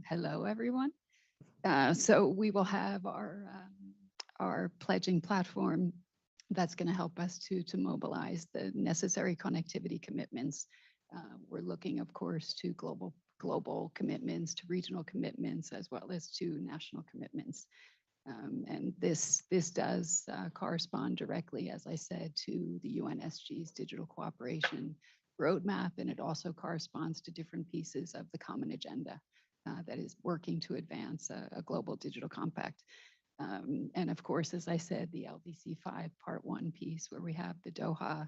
Hello, everyone. So we will have our pledging platform that's going to help us to mobilize the necessary connectivity commitments. We're looking, of course, to global commitments, to regional commitments, as well as to national commitments. And this does correspond directly, as I said, to the UNSG's digital cooperation roadmap, and it also corresponds to different pieces of the common agenda that is working to advance a global digital compact. And of course, as I said, the LDC 5 Part 1 piece, where we have the Doha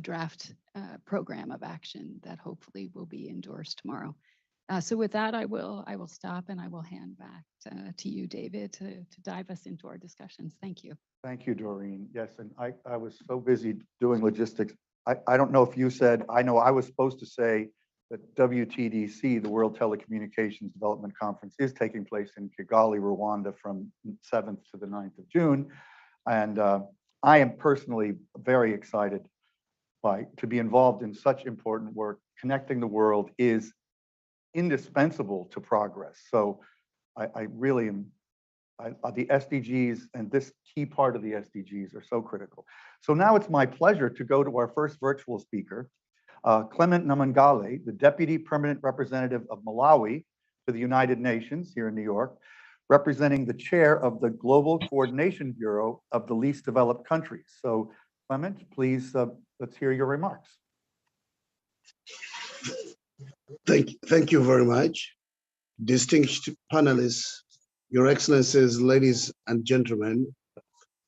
draft program of action that hopefully will be endorsed tomorrow. So with that, I will stop and I will hand back to you, David, to dive us into our discussions. Thank you. Thank you, Doreen. Yes, and I was so busy doing logistics. I don't know if you said, I know I was supposed to say that WTDC, the World Telecommunications Development Conference, is taking place in Kigali, Rwanda from 7th to the 9th of June. And I am personally very excited to be involved in such important work. Connecting the world is indispensable to progress. So I really am, the SDGs and this key part of the SDGs are so critical. So now it's my pleasure to go to our first virtual speaker, Clement Namangali, the Deputy Permanent Representative of Malawi to the United Nations here in New York, representing the chair of the Global Coordination Bureau of the Least Developed Countries. So Clement, please, let's hear your remarks. Thank you very much. Distinguished panelists, Your Excellencies, ladies and gentlemen,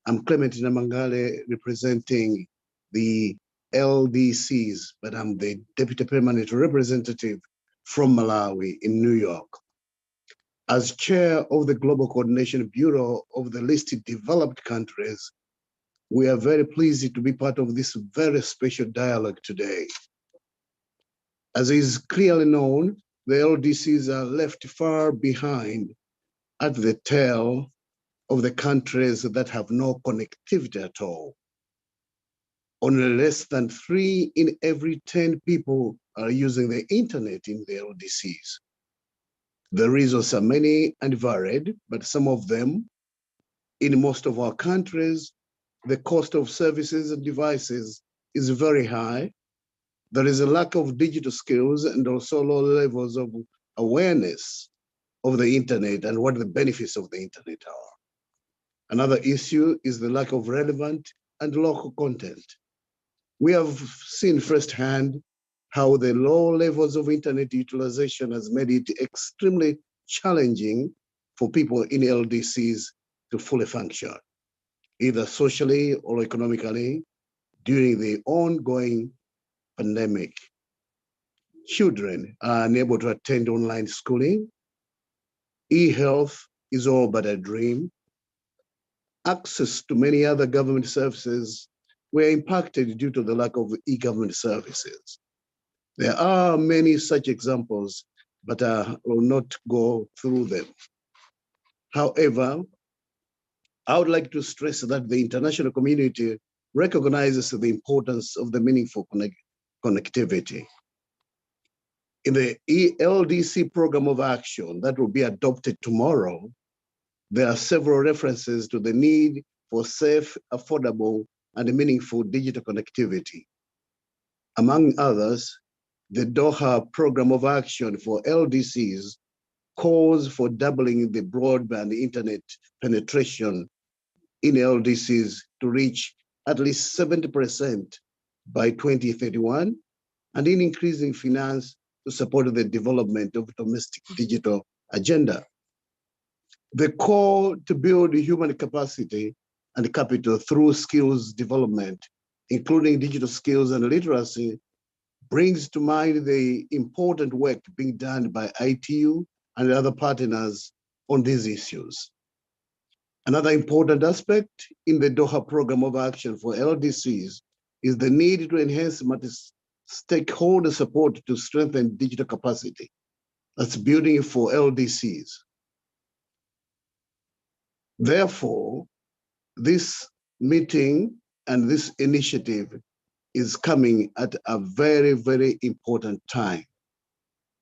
I'm Clement Namangali representing the LDCs, but I'm the Deputy Permanent Representative from Malawi in New York. As chair of the Global Coordination Bureau of the Least Developed Countries, we are very pleased to be part of this very special dialogue today. As is clearly known, the LDCs are left far behind at the tail of the countries that have no connectivity at all. Only less than 3 in every 10 people are using the internet in the LDCs. The reasons are many and varied, but some of them, in most of our countries, the cost of services and devices is very high. There is a lack of digital skills and also low levels of awareness of the internet and what the benefits of the internet are. Another issue is the lack of relevant and local content. We have seen firsthand how the low levels of internet utilization has made it extremely challenging for people in LDCs to fully function, either socially or economically, during the ongoing pandemic. Children are unable to attend online schooling. E-health is all but a dream. Access to many other government services were impacted due to the lack of e-government services. There are many such examples, but I will not go through them. However, I would like to stress that the international community recognizes the importance of the meaningful connectivity. In the LDC program of action that will be adopted tomorrow, there are several references to the need for safe, affordable, and meaningful digital connectivity. Among others, the Doha program of action for LDCs calls for doubling the broadband internet penetration in LDCs to reach at least 70% by 2031, and in increasing finance to support the development of domestic digital agenda. The call to build human capacity and capital through skills development, including digital skills and literacy, brings to mind the important work being done by ITU and other partners on these issues. Another important aspect in the Doha program of action for LDCs is the need to enhance stakeholder support to strengthen digital capacity. That's building for LDCs. Therefore, this meeting and this initiative is coming at a very, very important time.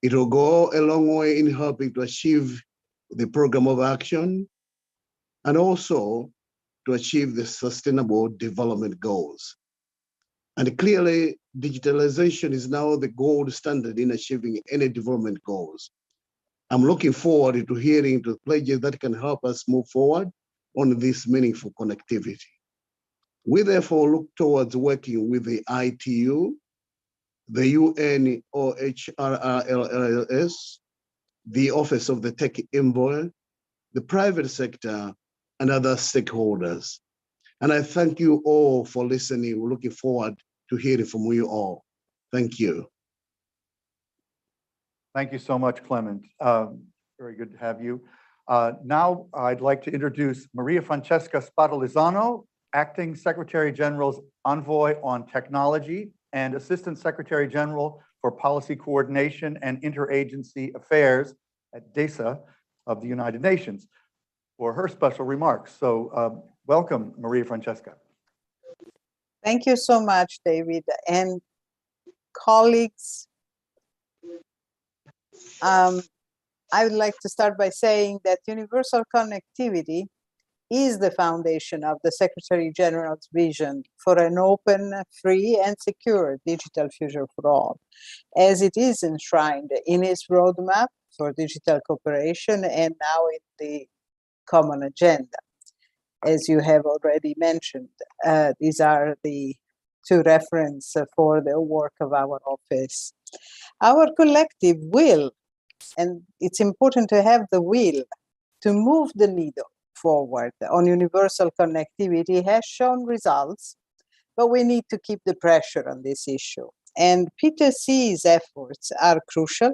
It will go a long way in helping to achieve the program of action and also to achieve the sustainable development goals. And clearly, digitalization is now the gold standard in achieving any development goals. I'm looking forward to hearing the pledges that can help us move forward on this meaningful connectivity. We therefore look towards working with the ITU, the UNOHRRLLS, the Office of the Tech Envoy, the private sector, and other stakeholders. And I thank you all for listening. We're looking forward to hearing from you all. Thank you. Thank you so much, Clement. Very good to have you. Now I'd like to introduce Maria Francesca Spadalizzano, Acting Secretary General's Envoy on Technology and Assistant Secretary General for Policy Coordination and Interagency Affairs at DESA of the United Nations, for her special remarks. So welcome, Maria Francesca. Thank you so much, David. And colleagues, I would like to start by saying that universal connectivity is the foundation of the Secretary General's vision for an open, free, and secure digital future for all, as it is enshrined in his roadmap for digital cooperation and now in the common agenda. As you have already mentioned, these are the two references for the work of our office. Our collective will, and it's important to have the will to move the needle forward on universal connectivity, has shown results, but we need to keep the pressure on this issue. And P2C's efforts are crucial,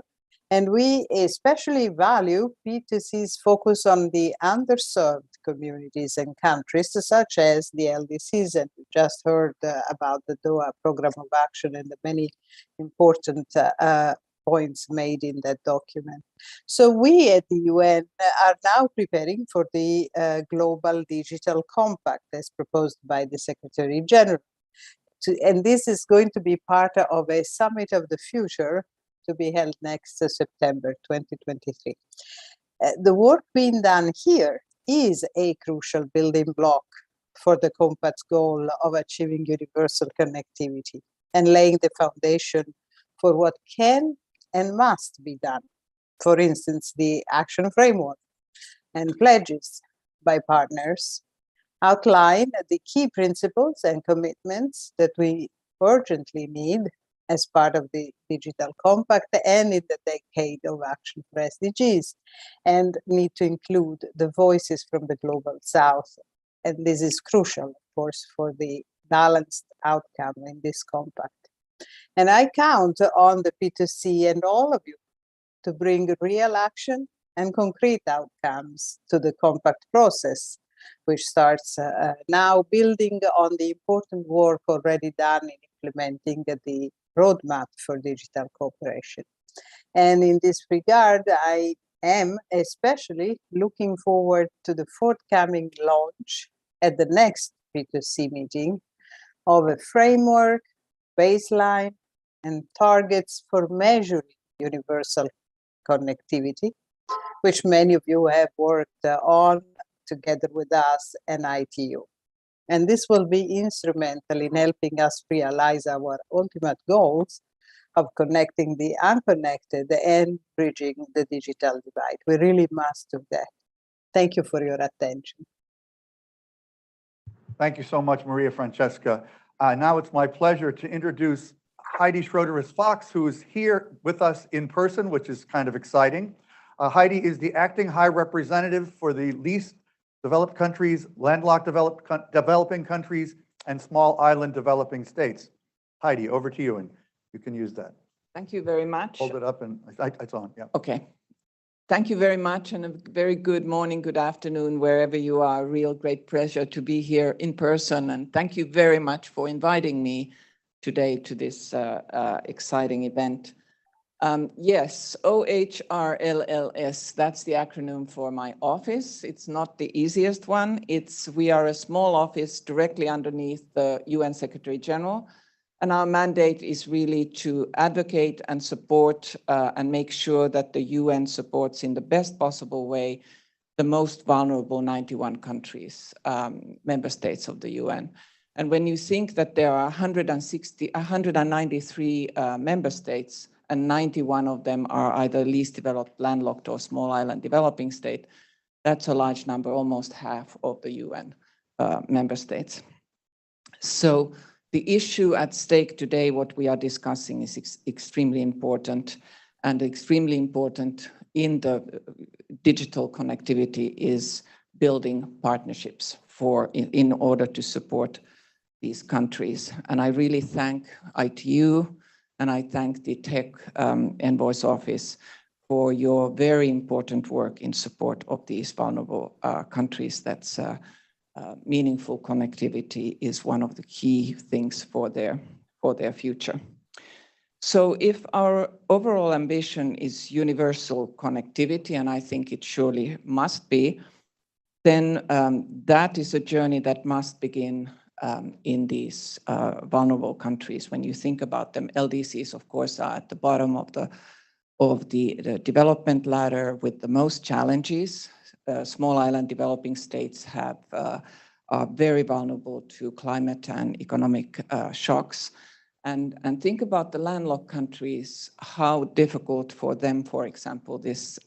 and we especially value P2C's focus on the underserved communities and countries, such as the LDCs, and we just heard about the Doha Program of Action and the many important points made in that document. So we at the UN are now preparing for the Global Digital Compact as proposed by the Secretary General. And this is going to be part of a Summit of the Future to be held next September 2023. The work being done here is a crucial building block for the Compact's goal of achieving universal connectivity and laying the foundation for what can and must be done. For instance, the action framework and pledges by partners outline the key principles and commitments that we urgently need as part of the Digital Compact and in the decade of action for SDGs, and need to include the voices from the Global South. And this is crucial, of course, for the balanced outcome in this compact. And I count on the P2C and all of you to bring real action and concrete outcomes to the compact process, which starts now building on the important work already done in implementing the roadmap for digital cooperation. And in this regard, I am especially looking forward to the forthcoming launch at the next P2C meeting of a framework, baseline, and targets for measuring universal connectivity, which many of you have worked on together with us and ITU. And this will be instrumental in helping us realize our ultimate goals of connecting the unconnected and bridging the digital divide. We really must do that. Thank you for your attention. Thank you so much, Maria Francesca. Now it's my pleasure to introduce Heidi Schroeder-Fox, who is here with us in person, which is kind of exciting. Heidi is the acting high representative for the least developed countries, landlocked developing countries, and small island developing states. Heidi, over to you, and you can use that. Thank you very much. Hold it up and it's on, yeah. Okay. Thank you very much, and a very good morning, good afternoon, wherever you are. Real great pleasure to be here in person, and thank you very much for inviting me today to this exciting event. Yes, OHRLLS, that's the acronym for my office. It's not the easiest one. We are a small office directly underneath the UN Secretary General, And our mandate is really to advocate and support and make sure that the UN supports in the best possible way the most vulnerable 91 countries, member states of the UN. And when you think that there are 193 member states and 91 of them are either least developed, landlocked, or small island developing state, that's a large number, almost half of the UN member states. So the issue at stake today, what we are discussing, is extremely important, and extremely important in the digital connectivity is building partnerships in order to support these countries. And I really thank ITU and I thank the Tech Envoy's Office for your very important work in support of these vulnerable countries. That's meaningful connectivity is one of the key things for their future. So if our overall ambition is universal connectivity, and I think it surely must be, then that is a journey that must begin in these vulnerable countries. When you think about them, LDCs, of course, are at the bottom of the development ladder with the most challenges. Small island developing states are very vulnerable to climate and economic shocks. And think about the landlocked countries, how difficult for them, for example, this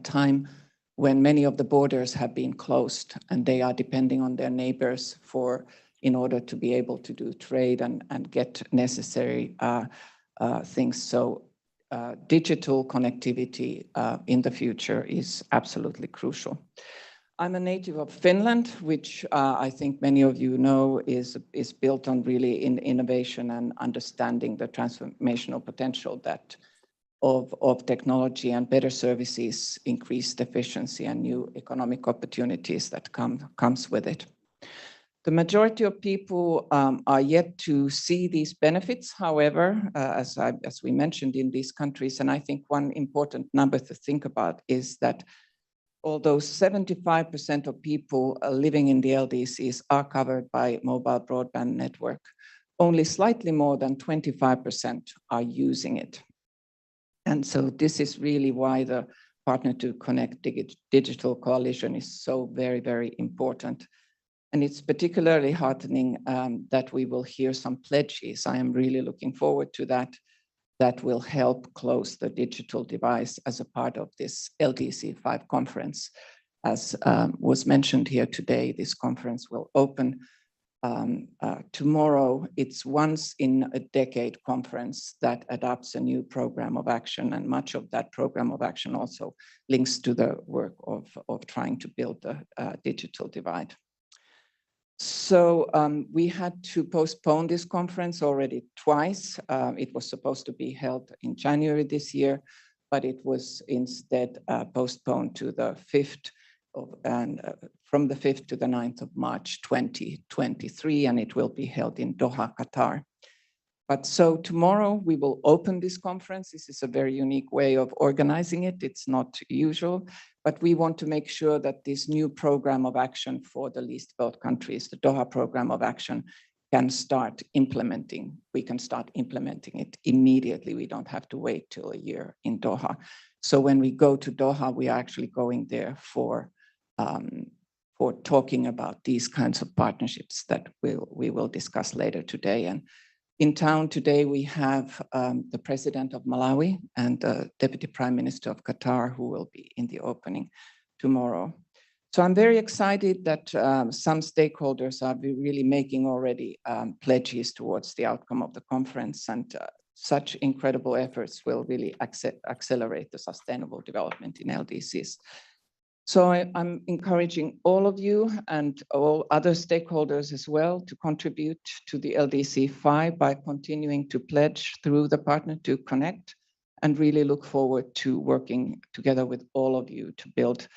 time when many of the borders have been closed and they are depending on their neighbors in order to be able to do trade and get necessary things. So digital connectivity in the future is absolutely crucial. I'm a native of Finland, which I think many of you know is built on really innovation and understanding the transformational potential that of technology and better services, increased efficiency and new economic opportunities that comes with it. The majority of people are yet to see these benefits, however, as we mentioned in these countries. And I think one important number to think about is that although 75% of people living in the LDCs are covered by mobile broadband network, only slightly more than 25% are using it. And so this is really why the Partner2Connect Digital Coalition is so very, very important. And it's particularly heartening that we will hear some pledges. I am really looking forward to that will help close the digital divide as a part of this LDC5 conference. As was mentioned here today, this conference will open tomorrow. It's once in a decade conference that adopts a new program of action, and much of that program of action also links to the work of trying to build the digital divide. So we had to postpone this conference already twice. It was supposed to be held in January this year, but it was instead postponed to the 5th from the 5th to the 9th of March 2023, and it will be held in Doha, Qatar. But so tomorrow we will open this conference. This is a very unique way of organizing it. It's not usual, but we want to make sure that this new program of action for the least developed countries, the Doha program of action, can start implementing. We can start implementing it immediately. We don't have to wait till a year in Doha. So when we go to Doha, we are actually going there for talking about these kinds of partnerships that we will discuss later today. And in town today, we have the president of Malawi and the deputy prime minister of Qatar, who will be in the opening tomorrow. So I'm very excited that some stakeholders are really making already pledges towards the outcome of the conference, and such incredible efforts will really accelerate the sustainable development in LDCs. So I'm encouraging all of you and all other stakeholders as well to contribute to the LDC5 by continuing to pledge through the Partner2Connect, and really look forward to working together with all of you to build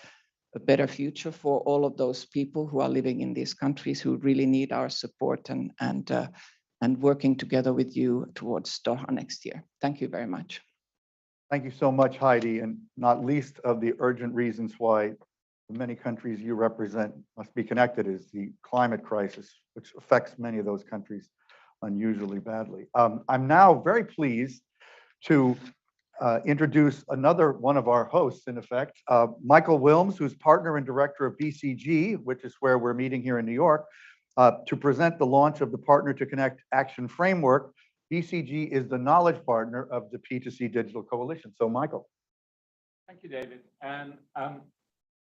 a better future for all of those people who are living in these countries who really need our support, and working together with you towards Doha next year. Thank you very much. Thank you so much, Heidi, and not least of the urgent reasons why the many countries you represent must be connected is the climate crisis, which affects many of those countries. unusually badly. I'm now very pleased to introduce another one of our hosts, in effect, Michael Wilms, who's partner and director of BCG, which is where we're meeting here in New York, to present the launch of the Partner2Connect Action Framework. BCG is the knowledge partner of the P2C Digital Coalition. So, Michael. Thank you, David. And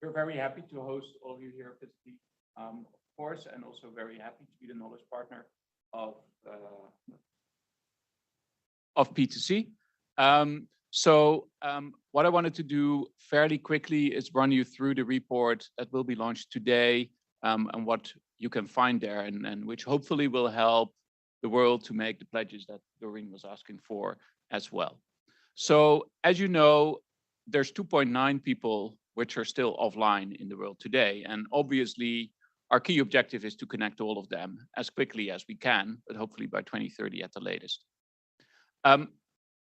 we're very happy to host all of you here at P2C, of course, and also very happy to be the knowledge partner of P2C. What I wanted to do fairly quickly is run you through the report that will be launched today, and what you can find there, and which hopefully will help the world to make the pledges that Doreen was asking for as well. So as you know, there's 2.9 people which are still offline in the world today. And obviously our key objective is to connect all of them as quickly as we can, but hopefully by 2030 at the latest.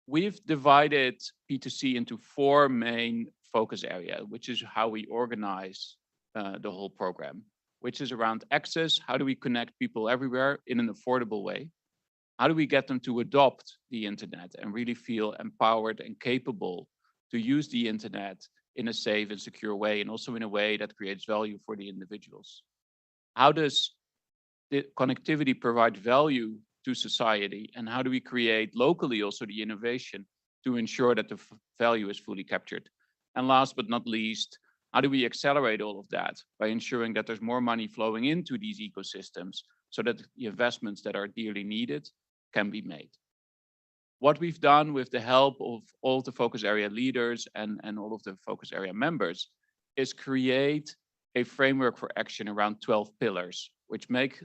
We've divided P2C into 4 main focus areas, which is how we organize the whole program, which is around access. How do we connect people everywhere in an affordable way? How do we get them to adopt the internet and really feel empowered and capable to use the internet in a safe and secure way, and also in a way that creates value for the individuals? How does the connectivity provide value to society, and how do we create locally also the innovation to ensure that the value is fully captured? And last but not least, how do we accelerate all of that by ensuring that there's more money flowing into these ecosystems so that the investments that are dearly needed can be made? What we've done with the help of all of the focus area leaders and all of the focus area members is create a framework for action around 12 pillars, which make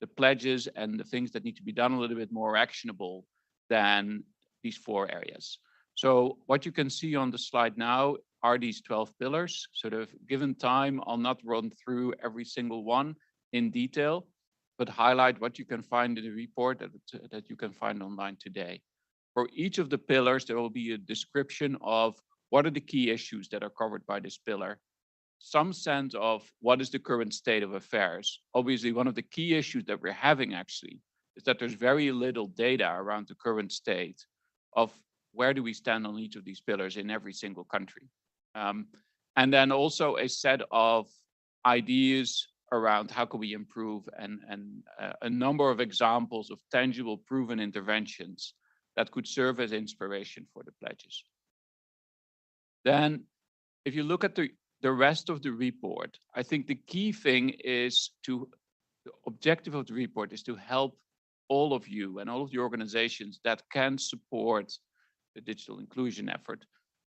the pledges and the things that need to be done a little bit more actionable than these 4 areas. So what you can see on the slide now are these 12 pillars. Sort of given time, I'll not run through every single one in detail, but highlight what you can find in the report that you can find online today. For each of the pillars, there will be a description of what are the key issues that are covered by this pillar, some sense of what is the current state of affairs. Obviously, one of the key issues that we're having actually is that there's very little data around the current state of where do we stand on each of these pillars in every single country. And then also a set of ideas around how can we improve, and a number of examples of tangible proven interventions that could serve as inspiration for the pledges. Then if you look at the rest of the report, I think the key thing is the objective of the report is to help all of you and all of the organizations that can support the digital inclusion effort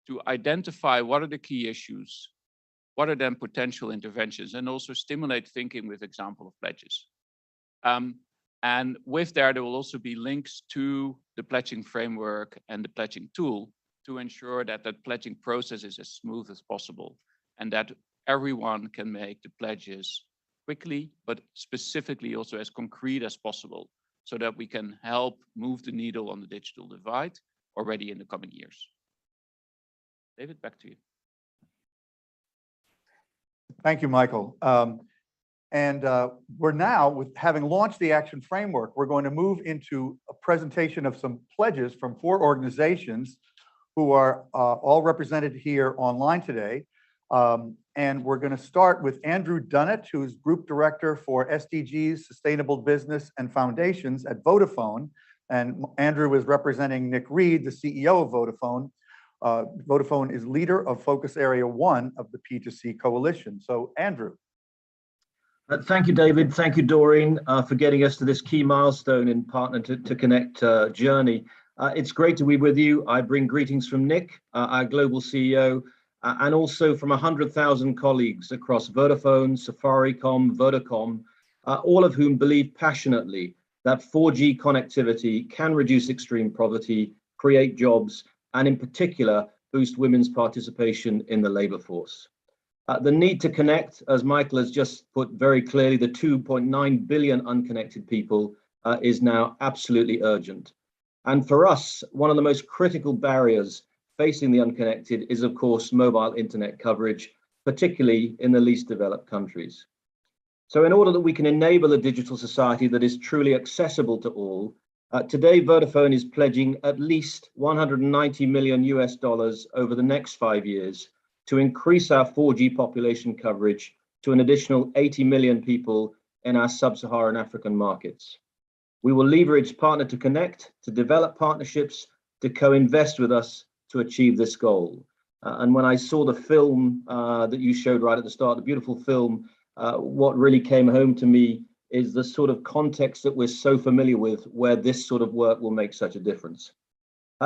to identify what are the key issues, what are then potential interventions, and also stimulate thinking with example of pledges. And with there will also be links to the pledging framework and the pledging tool to ensure that that pledging process is as smooth as possible, and that everyone can make the pledges quickly, but specifically also as concrete as possible, so that we can help move the needle on the digital divide already in the coming years. David, back to you. Thank you, Michael. We're now, with having launched the action framework, we're going to move into a presentation of some pledges from 4 organizations who are all represented here online today. And we're going to start with Andrew Dunnett, who's Group Director for SDGs, Sustainable Business and Foundations at Vodafone. And Andrew is representing Nick Reed, the CEO of Vodafone. Vodafone is leader of Focus Area 1 of the P2C Coalition. So, Andrew. Thank you, David. Thank you, Doreen, for getting us to this key milestone in Partner2Connect journey. It's great to be with you. I bring greetings from Nick, our global CEO, and also from 100,000 colleagues across Vodafone, Safaricom, Vodacom, all of whom believe passionately that 4G connectivity can reduce extreme poverty, create jobs, and in particular, boost women's participation in the labor force. The need to connect, as Michael has just put very clearly, the 2.9 billion unconnected people is now absolutely urgent. And for us, one of the most critical barriers facing the unconnected is, of course, mobile internet coverage, particularly in the least developed countries. So in order that we can enable a digital society that is truly accessible to all, today Vodafone is pledging at least $190 million over the next 5 years to increase our 4G population coverage to an additional 80 million people in our sub-Saharan African markets. We will leverage Partner2Connect to develop partnerships to co-invest with us to achieve this goal. And when I saw the film that you showed right at the start, the beautiful film, what really came home to me is the sort of context that we're so familiar with where this sort of work will make such a difference.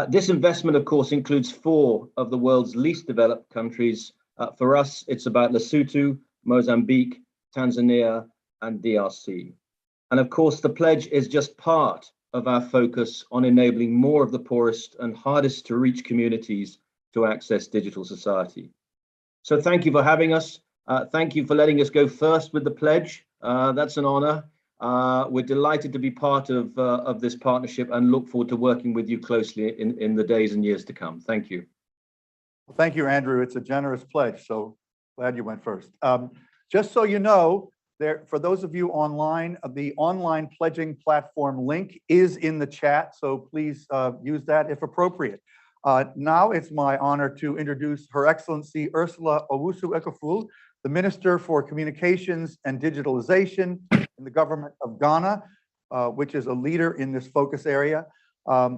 This investment, of course, includes 4 of the world's least developed countries. For us, it's about Lesotho, Mozambique, Tanzania, and DRC. And of course, the pledge is just part of our focus on enabling more of the poorest and hardest to reach communities to access digital society. So thank you for having us. Thank you for letting us go first with the pledge. That's an honor. We're delighted to be part of this partnership and look forward to working with you closely in the days and years to come. Thank you. Well, thank you, Andrew. It's a generous pledge, so glad you went first. Just so you know, for those of you online, the online pledging platform link is in the chat, so please use that if appropriate. Now it's my honor to introduce Her Excellency Ursula Owusu-Ekoful, the Minister for Communications and Digitalization in the government of Ghana, which is a leader in this focus area. I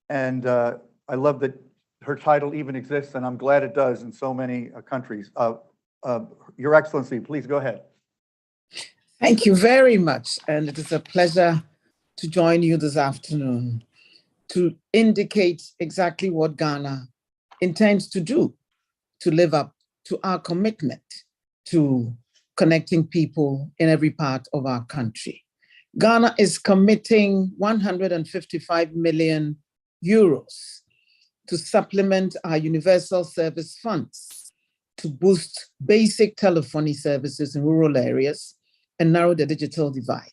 love that her title even exists, and I'm glad it does in so many countries. Your Excellency, please go ahead. Thank you very much. And it is a pleasure to join you this afternoon to indicate exactly what Ghana intends to do to live up to our commitment to connecting people in every part of our country. Ghana is committing 155 million euros to supplement our universal service funds to boost basic telephony services in rural areas and narrow the digital divide.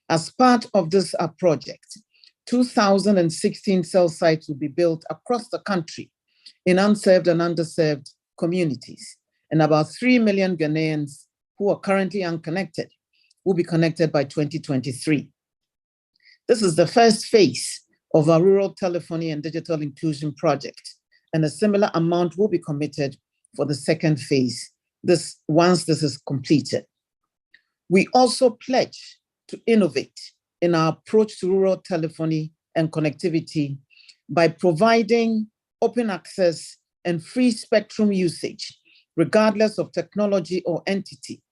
As part of this project, 2,016 cell sites will be built across the country in unserved and underserved communities, and about 3 million Ghanaians who are currently unconnected will be connected by 2023. This is the first phase of our rural telephony and digital inclusion project, and a similar amount will be committed for the second phase once this is completed. We also pledge to innovate in our approach to rural telephony and connectivity by providing open access and free spectrum usage, regardless of technology or entity,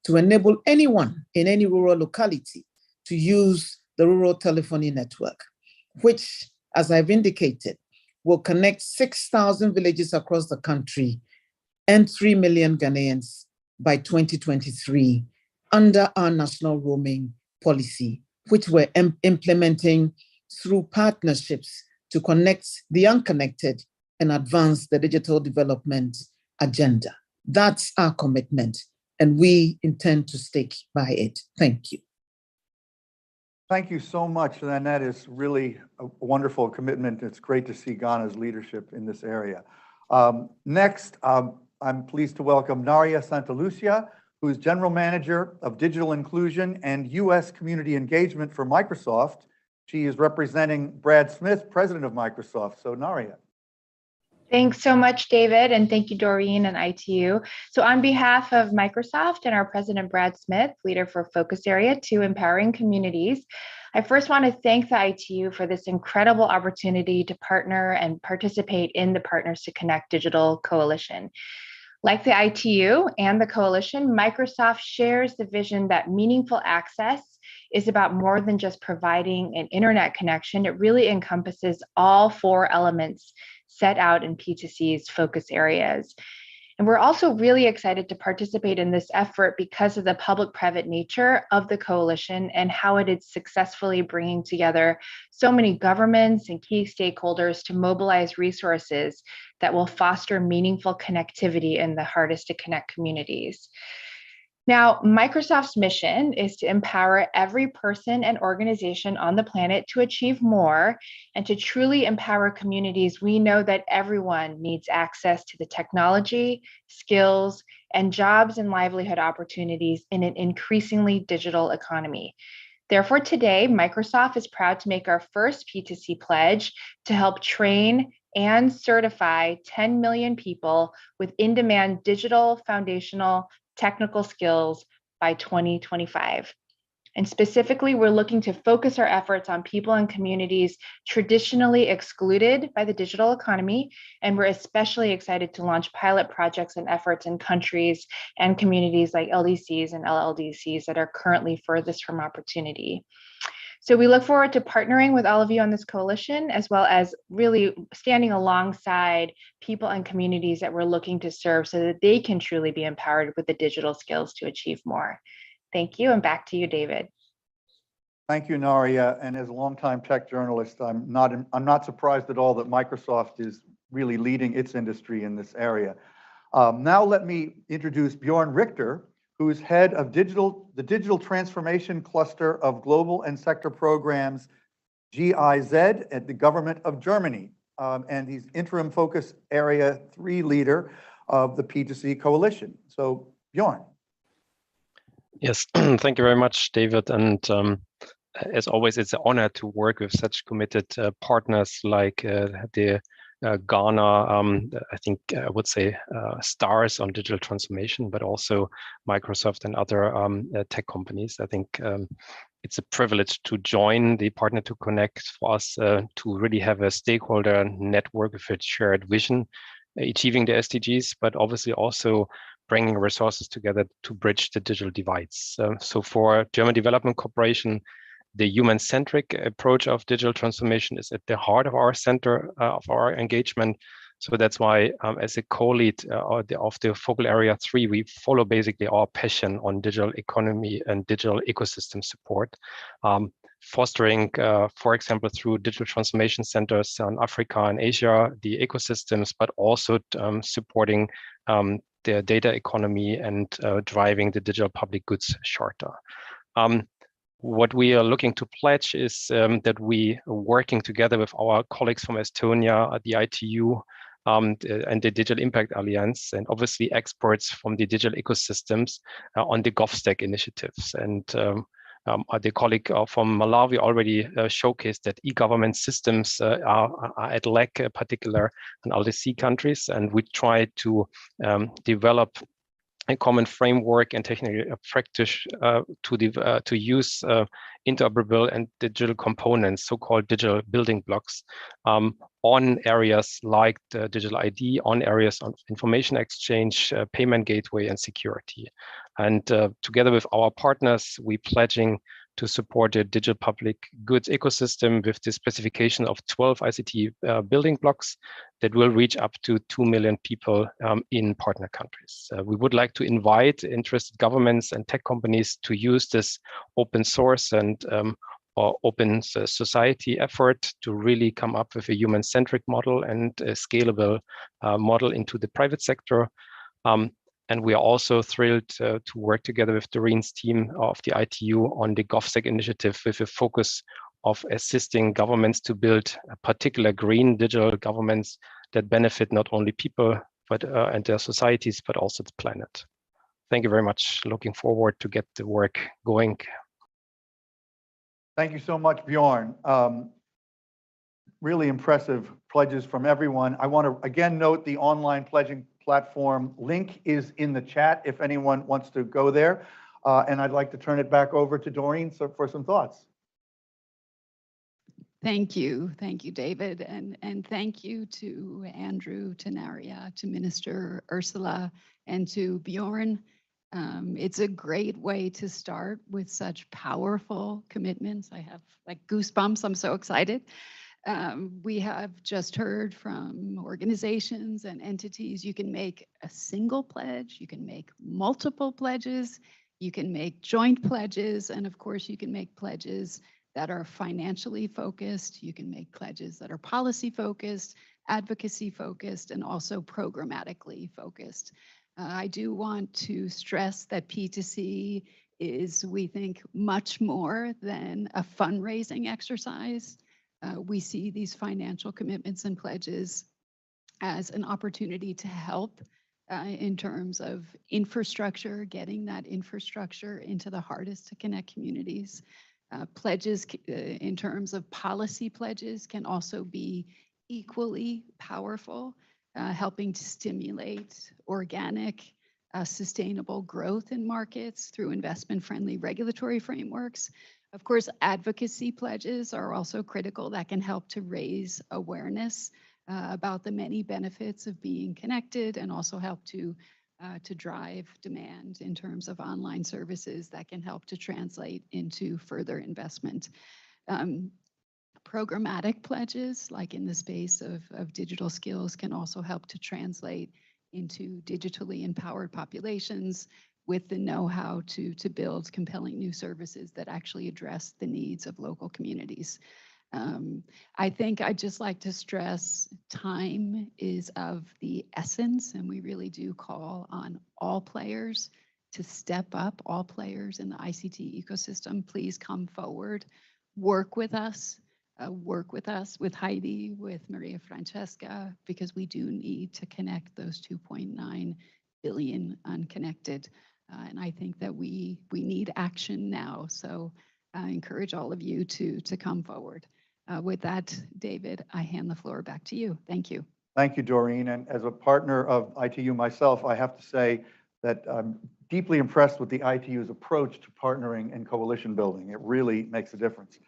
to enable anyone in any rural locality to use the rural telephony network, which, as I've indicated, will connect 6,000 villages across the country and 3 million Ghanaians by 2023 under our national roaming policy, which we're implementing through partnerships to connect the unconnected and advance the digital development agenda. That's our commitment, and we intend to stick by it. Thank you. Thank you so much, and that is really a wonderful commitment. It's great to see Ghana's leadership in this area. Next, I'm pleased to welcome Naria Santa Lucia, who is General Manager of Digital Inclusion and U.S. Community Engagement for Microsoft. She is representing Brad Smith, President of Microsoft. So Naria. Thanks so much, David, and thank you, Doreen and ITU. So on behalf of Microsoft and our President, Brad Smith, leader for Focus Area 2, Empowering Communities, I first want to thank the ITU for this incredible opportunity to partner and participate in the Partners2Connect Digital Coalition. Like the ITU and the coalition, Microsoft shares the vision that meaningful access is about more than just providing an internet connection. It really encompasses all 4 elements set out in P2C's focus areas. And we're also really excited to participate in this effort because of the public-private nature of the coalition and how it is successfully bringing together so many governments and key stakeholders to mobilize resources that will foster meaningful connectivity in the hardest to connect communities. Now, Microsoft's mission is to empower every person and organization on the planet to achieve more and to truly empower communities. We know that everyone needs access to the technology, skills, and jobs and livelihood opportunities in an increasingly digital economy. Therefore, today, Microsoft is proud to make our first P2C pledge to help train and certify 10 million people with in-demand digital foundational technical skills by 2025. And specifically, we're looking to focus our efforts on people and communities traditionally excluded by the digital economy. And we're especially excited to launch pilot projects and efforts in countries and communities like LDCs and LLDCs that are currently furthest from opportunity. So we look forward to partnering with all of you on this coalition, as well as really standing alongside people and communities that we're looking to serve so that they can truly be empowered with the digital skills to achieve more. Thank you, and back to you, David. Thank you, Naria. And as a longtime tech journalist, I'm not surprised at all that Microsoft is really leading its industry in this area. Now let me introduce Bjorn Richter, who is head of the Digital Transformation Cluster of Global and Sector Programs, GIZ, at the Government of Germany. And he's Interim Focus Area 3 leader of the P2C Coalition. So, Bjorn. Yes, thank you very much, David. And as always, it's an honor to work with such committed partners like the Ghana, I think I would say stars on digital transformation, but also Microsoft and other tech companies. I think it's a privilege to join the Partner2Connect for us to really have a stakeholder network with a shared vision, achieving the SDGs, but obviously also bringing resources together to bridge the digital divides. So for German Development Corporation, the human-centric approach of digital transformation is at the heart of our center of our engagement. So that's why as a co-lead of the focal area 3, we follow basically our passion on digital economy and digital ecosystem support. Fostering, for example, through digital transformation centers in Africa and Asia, the ecosystems, but also supporting the data economy and driving the digital public goods charter. What we are looking to pledge is that we are working together with our colleagues from Estonia at the ITU and the Digital Impact Alliance, and obviously experts from the digital ecosystems on the GovStack initiatives. And the colleague from Malawi already showcased that e-government systems are at lack, particular in LDC countries, and we try to develop a common framework and technical practice to use interoperable and digital components, so-called digital building blocks, on areas like the digital ID, on areas of information exchange, payment gateway, and security. And together with our partners, we're pledging to support the digital public goods ecosystem with the specification of 12 ICT building blocks that will reach up to 2 million people in partner countries. We would like to invite interested governments and tech companies to use this open source and or open society effort to really come up with a human-centric model and a scalable model into the private sector. And we are also thrilled to work together with Doreen's team of the ITU on the GovStack initiative with a focus of assisting governments to build a particular green digital governments that benefit not only people but and their societies, but also the planet. Thank you very much. Looking forward to get the work going. Thank you so much, Bjorn. Really impressive pledges from everyone. I want to again note the online pledging platform link is in the chat if anyone wants to go there. And I'd like to turn it back over to Doreen for some thoughts. Thank you, David, and thank you to Andrew, to Naria, to Minister Ursula, and to Bjorn. It's a great way to start with such powerful commitments. I have like goosebumps, I'm so excited. We have just heard from organizations and entities. You can make a single pledge, you can make multiple pledges, you can make joint pledges, and of course you can make pledges that are financially focused, you can make pledges that are policy focused, advocacy focused, and also programmatically focused. I do want to stress that P2C is, we think, much more than a fundraising exercise. We see these financial commitments and pledges as an opportunity to help in terms of infrastructure, getting that infrastructure into the hardest to connect communities. Pledges in terms of policy pledges can also be equally powerful, helping to stimulate organic, sustainable growth in markets through investment-friendly regulatory frameworks. Of course, advocacy pledges are also critical that can help to raise awareness about the many benefits of being connected and also help to drive demand in terms of online services that can help to translate into further investment. Programmatic pledges, like in the space of digital skills, can also help to translate into digitally empowered populations with the know-how to build compelling new services that actually address the needs of local communities. I think I'd just like to stress time is of the essence, and we really do call on all players to step up, all players in the ICT ecosystem. Please come forward, work with us, with Heidi, with Maria Francesca, because we do need to connect those 2.9 billion unconnected. And I think that we need action now. So I encourage all of you to come forward. With that, David, I hand the floor back to you. Thank you. Thank you, Doreen. And as a partner of ITU myself, I have to say that I'm deeply impressed with the ITU's approach to partnering and coalition building. It really makes a difference.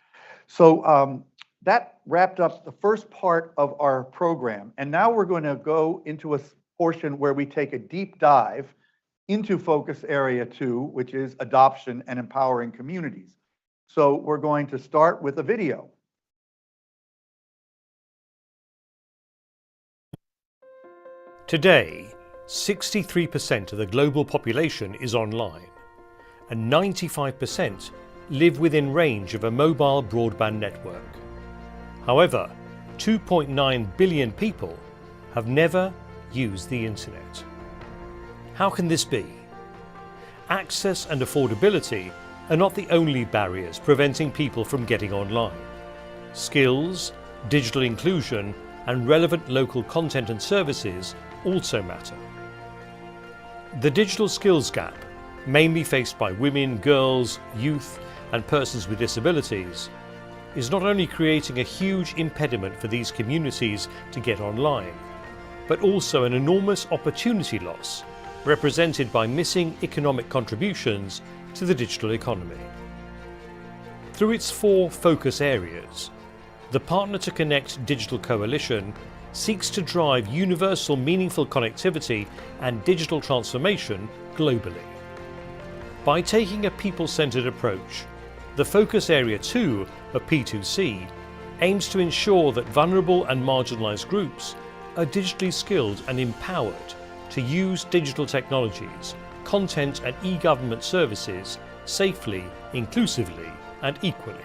So that wrapped up the first part of our program. And now we're going to go into a portion where we take a deep dive into focus area 2, which is adoption and empowering communities. So we're going to start with a video. Today, 63% of the global population is online, and 95% live within range of a mobile broadband network. However, 2.9 billion people have never used the internet. How can this be? Access and affordability are not the only barriers preventing people from getting online. Skills, digital inclusion, and relevant local content and services also matter. The digital skills gap, mainly faced by women, girls, youth, and persons with disabilities, is not only creating a huge impediment for these communities to get online, but also an enormous opportunity loss represented by missing economic contributions to the digital economy. Through its 4 focus areas, the Partner2Connect Digital Coalition seeks to drive universal meaningful connectivity and digital transformation globally. By taking a people-centered approach, the focus area 2 of P2C aims to ensure that vulnerable and marginalized groups are digitally skilled and empowered to use digital technologies, content and e-government services safely, inclusively, and equally.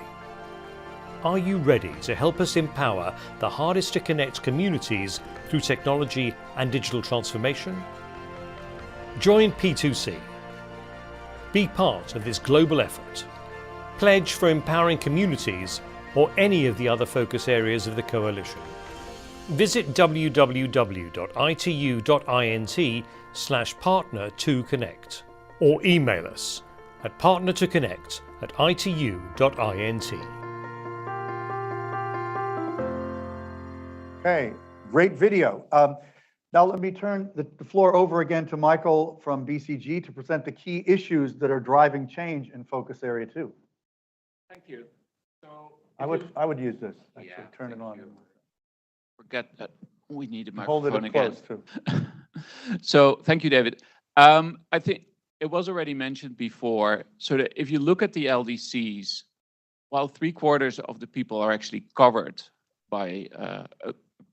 Are you ready to help us empower the hardest to connect communities through technology and digital transformation? Join P2C. Be part of this global effort. Pledge for empowering communities or any of the other focus areas of the coalition. Visit www.itu.int/partner2connect or email us at partner2connect@itu.int. Okay, great video. Now let me turn the floor over again to Michael from BCG to present the key issues that are driving change in focus area 2. Thank you. So I would use this. Actually, turn it on. Forget that we need a Hold microphone it again. close too. So thank you, David. I think it was already mentioned before. So that if you look at the LDCs, while 3/4 of the people are actually covered by a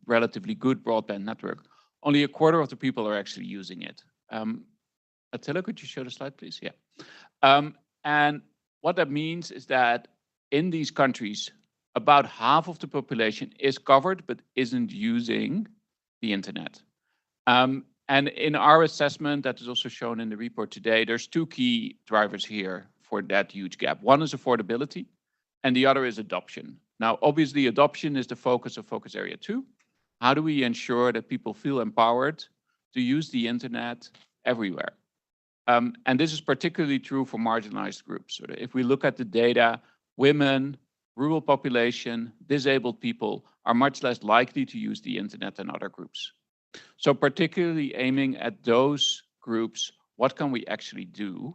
relatively good broadband network, only 1/4 of the people are actually using it. Attila, could you show the slide, please? Yeah. And what that means is that in these countries, about half of the population is covered but isn't using the internet. And in our assessment, that is also shown in the report today, there's two key drivers here for that huge gap. One is affordability, and the other is adoption. Now, obviously, adoption is the focus of Focus Area 2. How do we ensure that people feel empowered to use the internet everywhere? And this is particularly true for marginalized groups. So if we look at the data, women, rural population, disabled people are much less likely to use the internet than other groups. So particularly aiming at those groups, what can we actually do?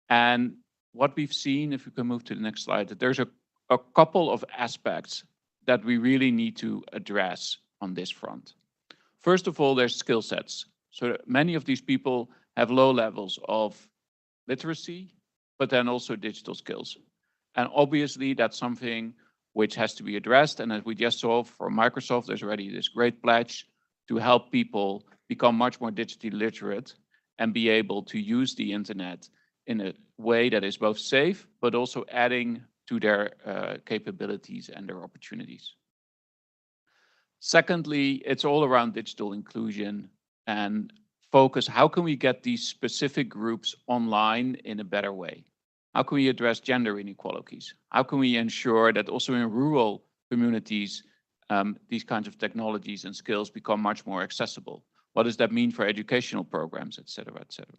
And what we've seen, if we can move to the next slide, that there's a couple of aspects that we really need to address on this front. First of all, there's skill sets. So many of these people have low levels of literacy, but then also digital skills. And obviously that's something which has to be addressed. And as we just saw from Microsoft, there's already this great pledge to help people become much more digitally literate and be able to use the internet in a way that is both safe, but also adding to their capabilities and their opportunities. Secondly, it's all around digital inclusion and focus. How can we get these specific groups online in a better way? How can we address gender inequalities? How can we ensure that also in rural communities, these kinds of technologies and skills become much more accessible? What does that mean for educational programs, et cetera, et cetera?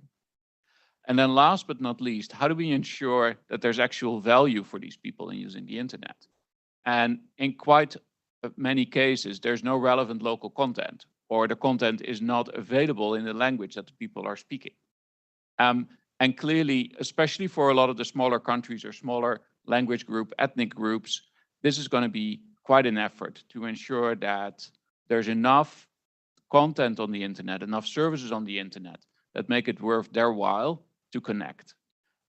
And then last but not least, how do we ensure that there's actual value for these people in using the internet? And in quite many cases, there's no relevant local content, or the content is not available in the language that the people are speaking. And clearly, especially for a lot of the smaller countries or smaller language group, ethnic groups, this is going to be quite an effort to ensure that there's enough content on the internet, enough services on the internet that make it worth their while to connect.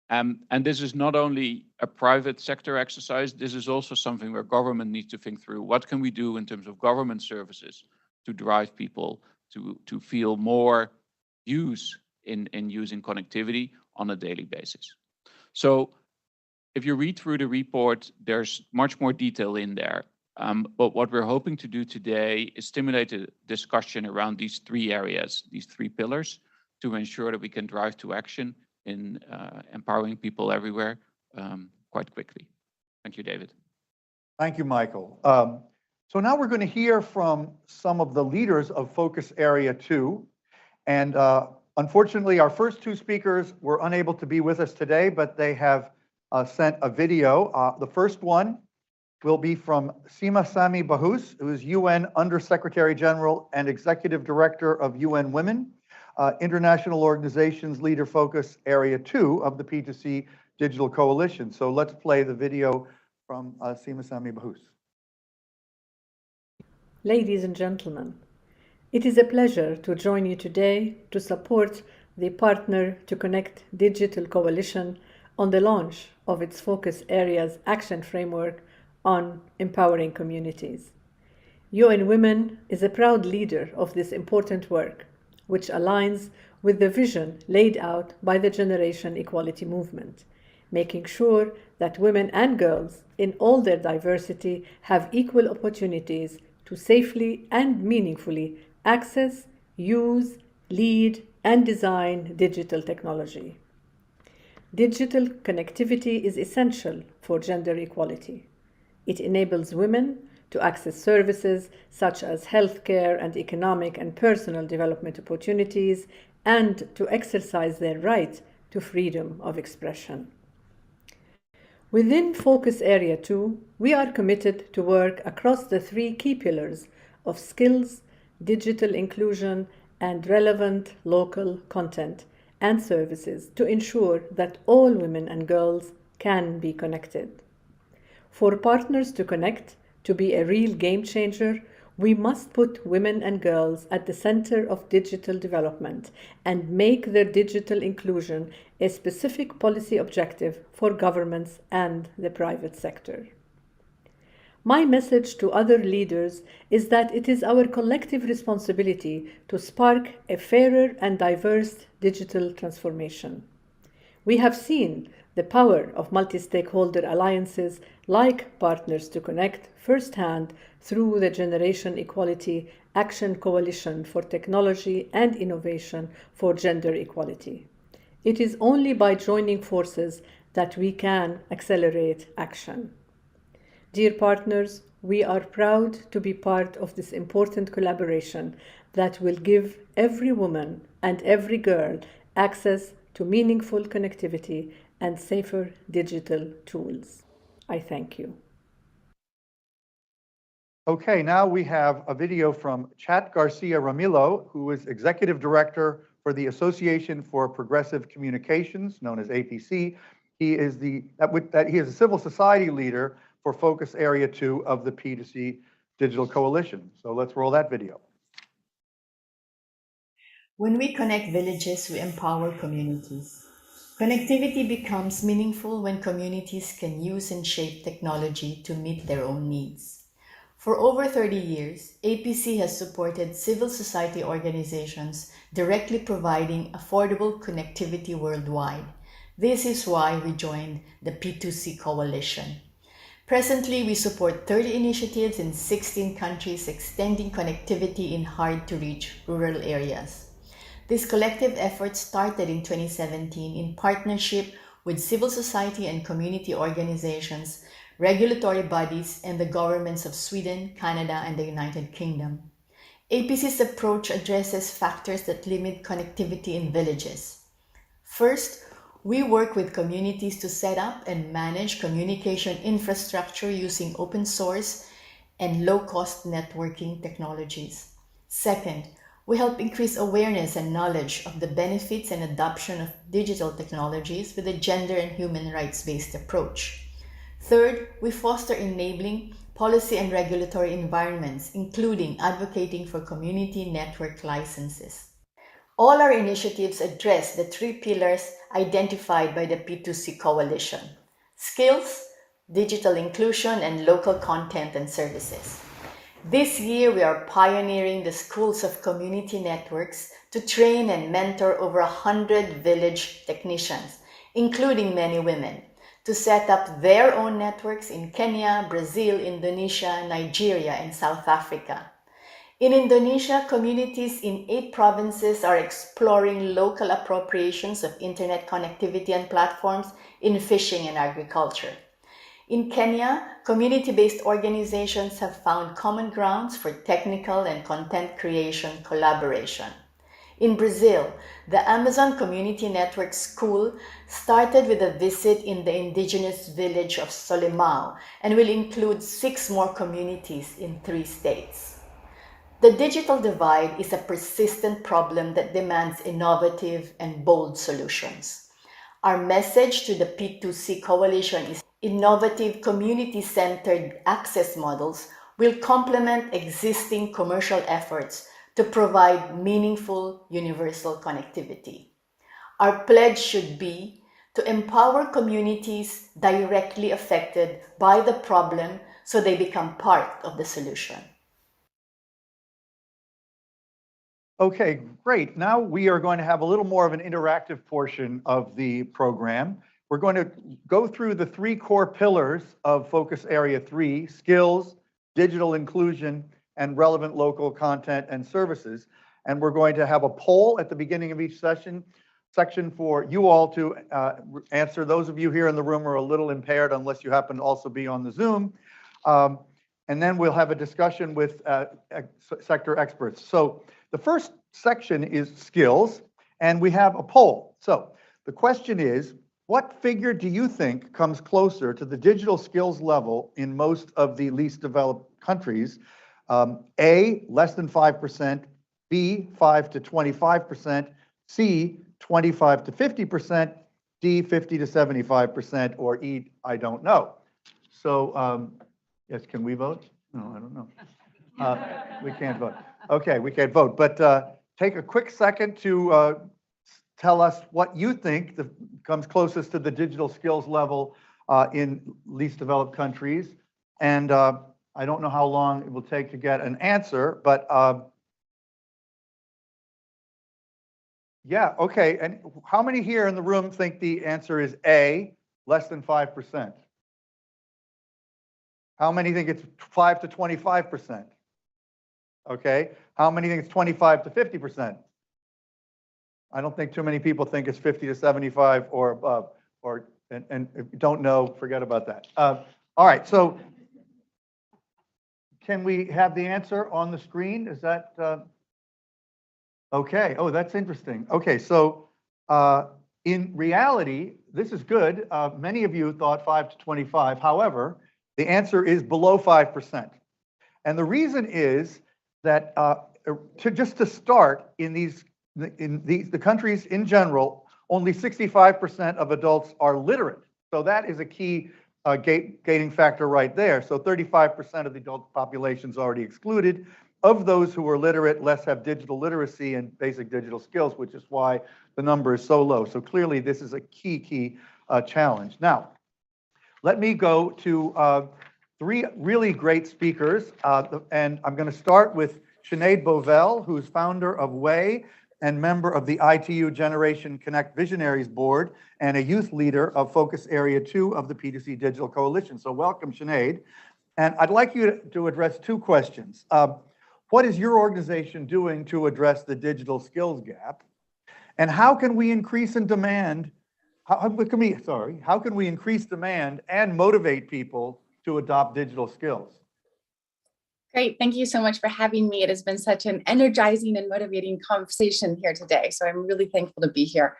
And this is not only a private sector exercise, this is also something where government needs to think through. What can we do in terms of government services to drive people to feel more use in using connectivity on a daily basis? So if you read through the report, there's much more detail in there. But what we're hoping to do today is stimulate a discussion around these three areas, these three pillars, to ensure that we can drive to action in empowering people everywhere quite quickly. Thank you, David. Thank you, Michael. So now we're going to hear from some of the leaders of Focus Area 2. And unfortunately, our first two speakers were unable to be with us today, but they have sent a video. The first one will be from Sima Sami Bahous, who is UN Undersecretary General and Executive Director of UN Women, International Organizations Leader Focus Area 2 of the P2C Digital Coalition. So let's play the video from Sima Sami Bahous. Ladies and gentlemen, it is a pleasure to join you today to support the Partner2Connect Digital Coalition on the launch of its Focus Areas Action Framework on empowering communities. UN Women is a proud leader of this important work, which aligns with the vision laid out by the Generation Equality Movement, making sure that women and girls in all their diversity have equal opportunities to safely and meaningfully access, use, lead, and design digital technology. Digital connectivity is essential for gender equality. It enables women to access services such as healthcare and economic and personal development opportunities, and to exercise their right to freedom of expression. Within Focus Area 2, we are committed to work across the three key pillars of skills, digital inclusion, and relevant local content and services to ensure that all women and girls can be connected. For Partners2Connect to be a real game changer, we must put women and girls at the center of digital development and make their digital inclusion a specific policy objective for governments and the private sector. My message to other leaders is that it is our collective responsibility to spark a fairer and diverse digital transformation. We have seen the power of multi-stakeholder alliances like Partners2Connect firsthand through the Generation Equality Action Coalition for Technology and Innovation for Gender Equality. It is only by joining forces that we can accelerate action. Dear partners, we are proud to be part of this important collaboration that will give every woman and every girl access to meaningful connectivity and safer digital tools. I thank you. Okay, now we have a video from Chat Garcia Ramilo, who is Executive Director for the Association for Progressive Communications, known as APC. He is a civil society leader for Focus Area 2 of the P2C Digital Coalition. So let's roll that video. When we connect villages, we empower communities. Connectivity becomes meaningful when communities can use and shape technology to meet their own needs. For over 30 years, APC has supported civil society organizations directly providing affordable connectivity worldwide. This is why we joined the P2C Coalition. Presently, we support 30 initiatives in 16 countries extending connectivity in hard-to-reach rural areas. This collective effort started in 2017 in partnership with civil society and community organizations, regulatory bodies, and the governments of Sweden, Canada, and the United Kingdom. APC's approach addresses factors that limit connectivity in villages. First, we work with communities to set up and manage communication infrastructure using open source and low-cost networking technologies. Second, we help increase awareness and knowledge of the benefits and adoption of digital technologies with a gender and human rights-based approach. Third, we foster enabling policy and regulatory environments, including advocating for community network licenses. All our initiatives address the three pillars identified by the P2C Coalition: skills, digital inclusion, and local content and services. This year, we are pioneering the schools of community networks to train and mentor over 100 village technicians, including many women, to set up their own networks in Kenya, Brazil, Indonesia, Nigeria, and South Africa. In Indonesia, communities in 8 provinces are exploring local appropriations of internet connectivity and platforms in fishing and agriculture. In Kenya, community-based organizations have found common grounds for technical and content creation collaboration. In Brazil, the Amazon Community Network School started with a visit in the indigenous village of Solimao and will include 6 more communities in 3 states. The digital divide is a persistent problem that demands innovative and bold solutions. Our message to the P2C Coalition is innovative community-centered access models will complement existing commercial efforts to provide meaningful universal connectivity. Our pledge should be to empower communities directly affected by the problem so they become part of the solution. Okay, great. Now we are going to have a little more of an interactive portion of the program. We're going to go through the 3 core pillars of Focus Area 3: skills, digital inclusion, and relevant local content and services. And we're going to have a poll at the beginning of each section for you all to answer. Those of you here in the room are a little impaired unless you happen to also be on the Zoom. And then we'll have a discussion with sector experts. So the first section is skills, and we have a poll. So the question is, what figure do you think comes closer to the digital skills level in most of the least developed countries? A, less than 5%, B, 5 to 25%, C, 25 to 50%, D, 50 to 75%, or E, I don't know. So yes, can we vote? No, I don't know. We can't vote. Okay, we can't vote, but take a quick second to tell us what you think comes closest to the digital skills level in least developed countries. And I don't know how long it will take to get an answer, but yeah, okay. And how many here in the room think the answer is A, less than 5%? How many think it's 5 to 25%? Okay, how many think it's 25 to 50%? I don't think too many people think it's 50 to 75 or above, and if you don't know, forget about that. All right, so can we have the answer on the screen? Is that, okay, oh, that's interesting. Okay, so in reality, this is good. Many of you thought 5 to 25. However, the answer is below 5%. And the reason is that just to start, in the countries in general, only 65% of adults are literate. So that is a key gating factor right there. So 35% of the adult population is already excluded. Of those who are literate, less have digital literacy and basic digital skills, which is why the number is so low. So clearly, this is a key challenge. Now, let me go to three really great speakers, and I'm going to start with Sinead Bovell, who's founder of WAY and member of the ITU Generation Connect Visionaries Board and a youth leader of Focus Area 2 of the P2C Digital Coalition. So welcome, Sinead. And I'd like you to address two questions. What is your organization doing to address the digital skills gap? And how can we increase in demand? How can we increase demand and motivate people to adopt digital skills? Great, thank you so much for having me. It has been such an energizing and motivating conversation here today. So I'm really thankful to be here.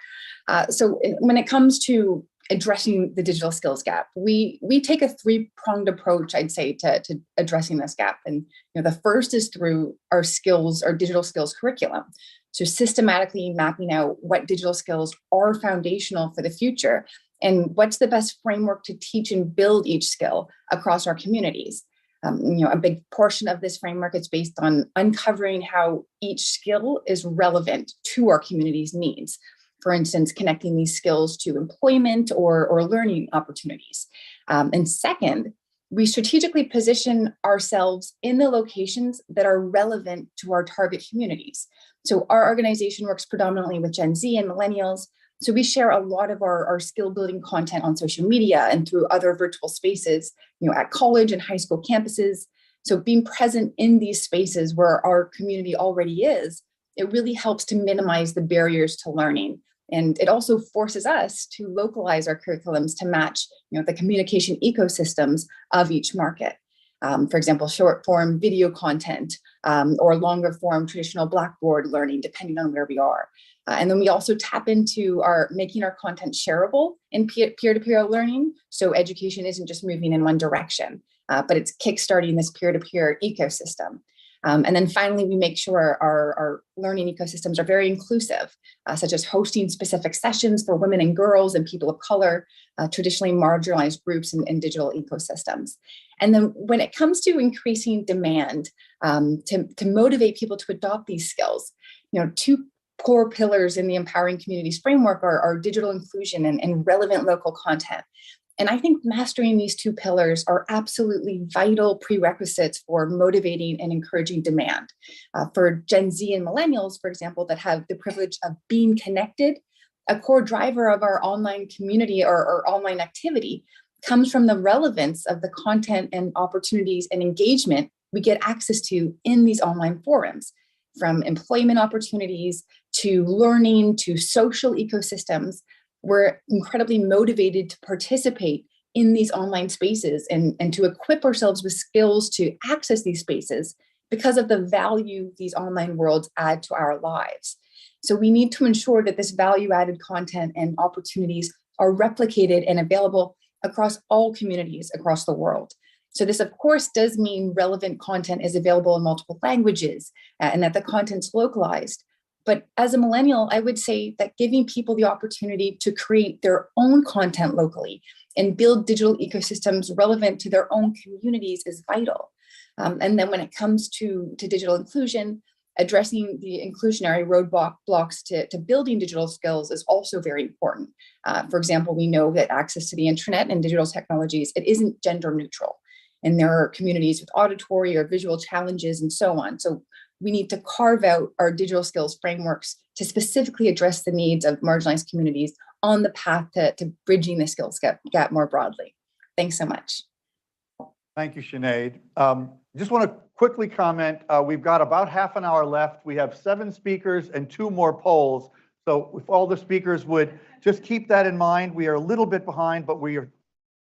So when it comes to addressing the digital skills gap, we take a three-pronged approach, I'd say, to addressing this gap. And the first is through our digital skills curriculum. So systematically mapping out what digital skills are foundational for the future and what's the best framework to teach and build each skill across our communities. A big portion of this framework is based on uncovering how each skill is relevant to our community's needs. For instance, connecting these skills to employment or learning opportunities. And second, we strategically position ourselves in the locations that are relevant to our target communities. So our organization works predominantly with Gen Z and millennials. So we share a lot of our skill building content on social media and through other virtual spaces, at college and high school campuses. So being present in these spaces where our community already is, it really helps to minimize the barriers to learning. And it also forces us to localize our curriculums to match the communication ecosystems of each market. For example, short form video content or longer form traditional Blackboard learning, depending on where we are. And then we also tap into making our content shareable in peer-to-peer learning. So education isn't just moving in one direction, but it's kickstarting this peer-to-peer ecosystem. And then finally, we make sure our learning ecosystems are very inclusive, such as hosting specific sessions for women and girls and people of color, traditionally marginalized groups in digital ecosystems. And then when it comes to increasing demand to motivate people to adopt these skills, two core pillars in the Empowering Communities framework are digital inclusion and relevant local content. And I think mastering these two pillars are absolutely vital prerequisites for motivating and encouraging demand. For Gen Z and millennials, for example, that have the privilege of being connected, a core driver of our online community or online activity comes from the relevance of the content and opportunities and engagement we get access to in these online forums, from employment opportunities to learning to social ecosystems. We're incredibly motivated to participate in these online spaces and to equip ourselves with skills to access these spaces because of the value these online worlds add to our lives. So we need to ensure that this value-added content and opportunities are replicated and available across all communities across the world. So this, of course, does mean relevant content is available in multiple languages and that the content's localized. But as a millennial, I would say that giving people the opportunity to create their own content locally and build digital ecosystems relevant to their own communities is vital. And then when it comes to digital inclusion, addressing the inclusionary roadblocks to building digital skills is also very important. For example, we know that access to the internet and digital technologies, it isn't gender neutral. And there are communities with auditory or visual challenges and so on. So we need to carve out our digital skills frameworks to specifically address the needs of marginalized communities on the path to bridging the skills gap more broadly. Thanks so much. Thank you, Sinead. Just want to quickly comment, we've got about half an hour left. We have 7 speakers and 2 more polls. So if all the speakers would just keep that in mind, we are a little bit behind, but we are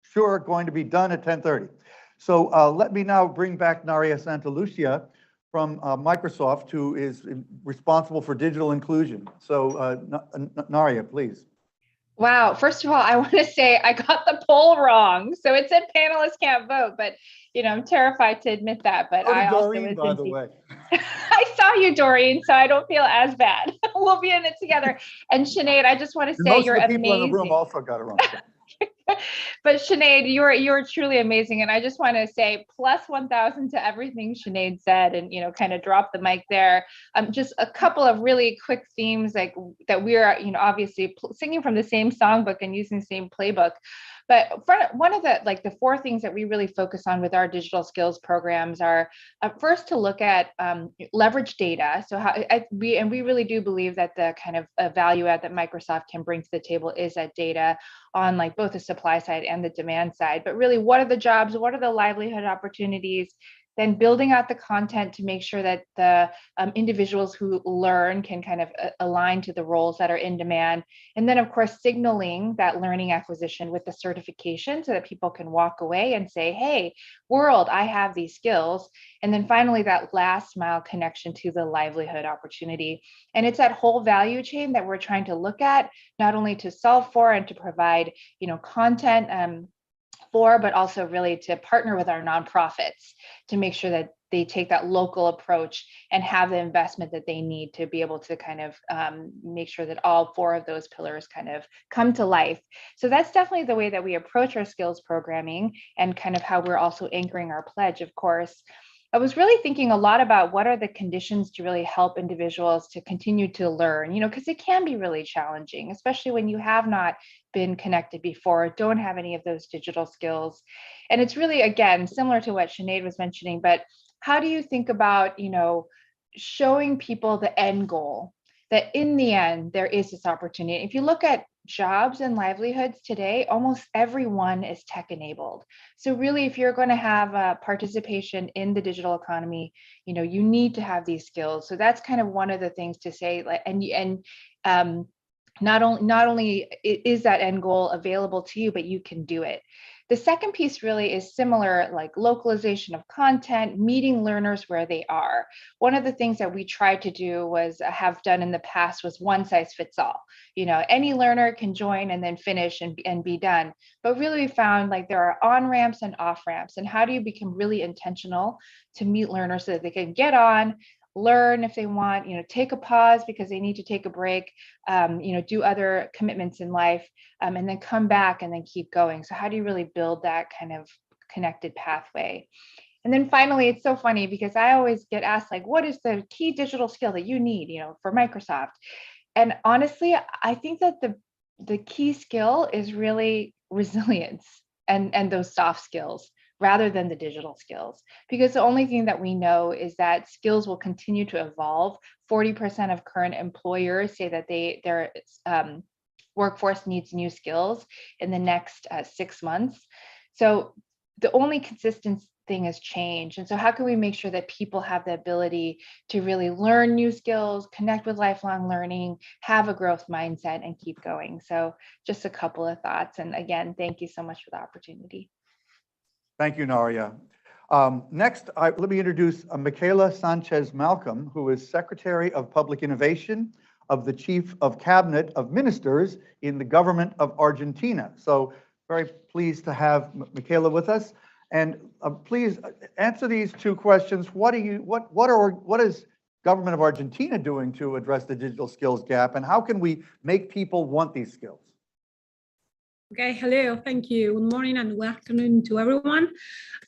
sure going to be done at 10:30. So let me now bring back Naria Santalucia from Microsoft, who is responsible for digital inclusion. So Naria, please. Wow. First of all, I want to say I got the poll wrong. So it said panelists can't vote, but I'm terrified to admit that. But I also Doreen, by the way. I saw you, Doreen, so I don't feel as bad. We'll be in it together. And Sinead, I just want to say you're amazing. Most of the people in the room also got it wrong. But Sinead, you're truly amazing. And I just want to say plus 1,000 to everything Sinead said, and kind of drop the mic there. Just a couple of really quick themes like that we are, obviously singing from the same songbook and using the same playbook. But one of the 4 things that we really focus on with our digital skills programs are first to look at leverage data. So we really do believe that the kind of value add that Microsoft can bring to the table is that data on both the supply side and the demand side. But really, what are the jobs? What are the livelihood opportunities? Then building out the content to make sure that the individuals who learn can kind of align to the roles that are in demand. And then, of course, signaling that learning acquisition with the certification so that people can walk away and say, hey, world, I have these skills. And then finally, that last mile connection to the livelihood opportunity. And it's that whole value chain that we're trying to look at, not only to solve for and to provide, content for, but also really to partner with our nonprofits to make sure that they take that local approach and have the investment that they need to be able to kind of make sure that all 4 of those pillars kind of come to life. So that's definitely the way that we approach our skills programming and kind of how we're also anchoring our pledge, of course. I was really thinking a lot about what are the conditions to really help individuals to continue to learn, because it can be really challenging, especially when you have not been connected before, don't have any of those digital skills. And it's really, again, similar to what Sinead was mentioning, but how do you think about, showing people the end goal, that in the end, there is this opportunity. If you look at jobs and livelihoods today, almost everyone is tech enabled. So really, if you're going to have participation in the digital economy, you need to have these skills. So that's kind of one of the things to say, not only is that end goal available to you, but you can do it. The second piece really is similar, like localization of content, meeting learners where they are. One of the things that we tried to do was have done in the past was one size fits all. Any learner can join and then finish and be done. But really we found there are on-ramps and off-ramps. And how do you become really intentional to meet learners so that they can get on, learn if they want, take a pause because they need to take a break, do other commitments in life, and then come back and then keep going. So how do you really build that kind of connected pathway? And then finally, it's so funny because I always get asked, what is the key digital skill that you need, for Microsoft? And honestly, I think that the key skill is really resilience and those soft skills, rather than the digital skills. Because the only thing that we know is that skills will continue to evolve. 40% of current employers say that their workforce needs new skills in the next 6 months. So the only consistent thing is change. And so how can we make sure that people have the ability to really learn new skills, connect with lifelong learning, have a growth mindset, and keep going? So just a couple of thoughts. And again, thank you so much for the opportunity. Thank you, Naria. Next, let me introduce Michaela Sanchez-Malcolm, who is Secretary of Public Innovation of the Chief of Cabinet of Ministers in the government of Argentina. So very pleased to have Michaela with us. And please answer these 2 questions. What is government of Argentina doing to address the digital skills gap, and how can we make people want these skills? Okay, hello, thank you. Good morning and good afternoon to everyone.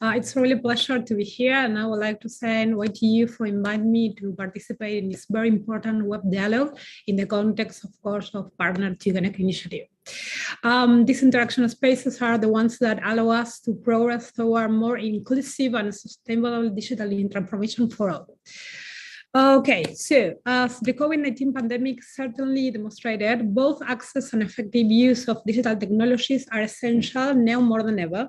It's really a pleasure to be here, and I would like to thank YTU for inviting me to participate in this very important web dialogue in the context, of course, of Partner2Connect initiative. These interaction spaces are the ones that allow us to progress toward more inclusive and sustainable digital transformation for all. Okay, so as the COVID-19 pandemic certainly demonstrated, both access and effective use of digital technologies are essential now more than ever.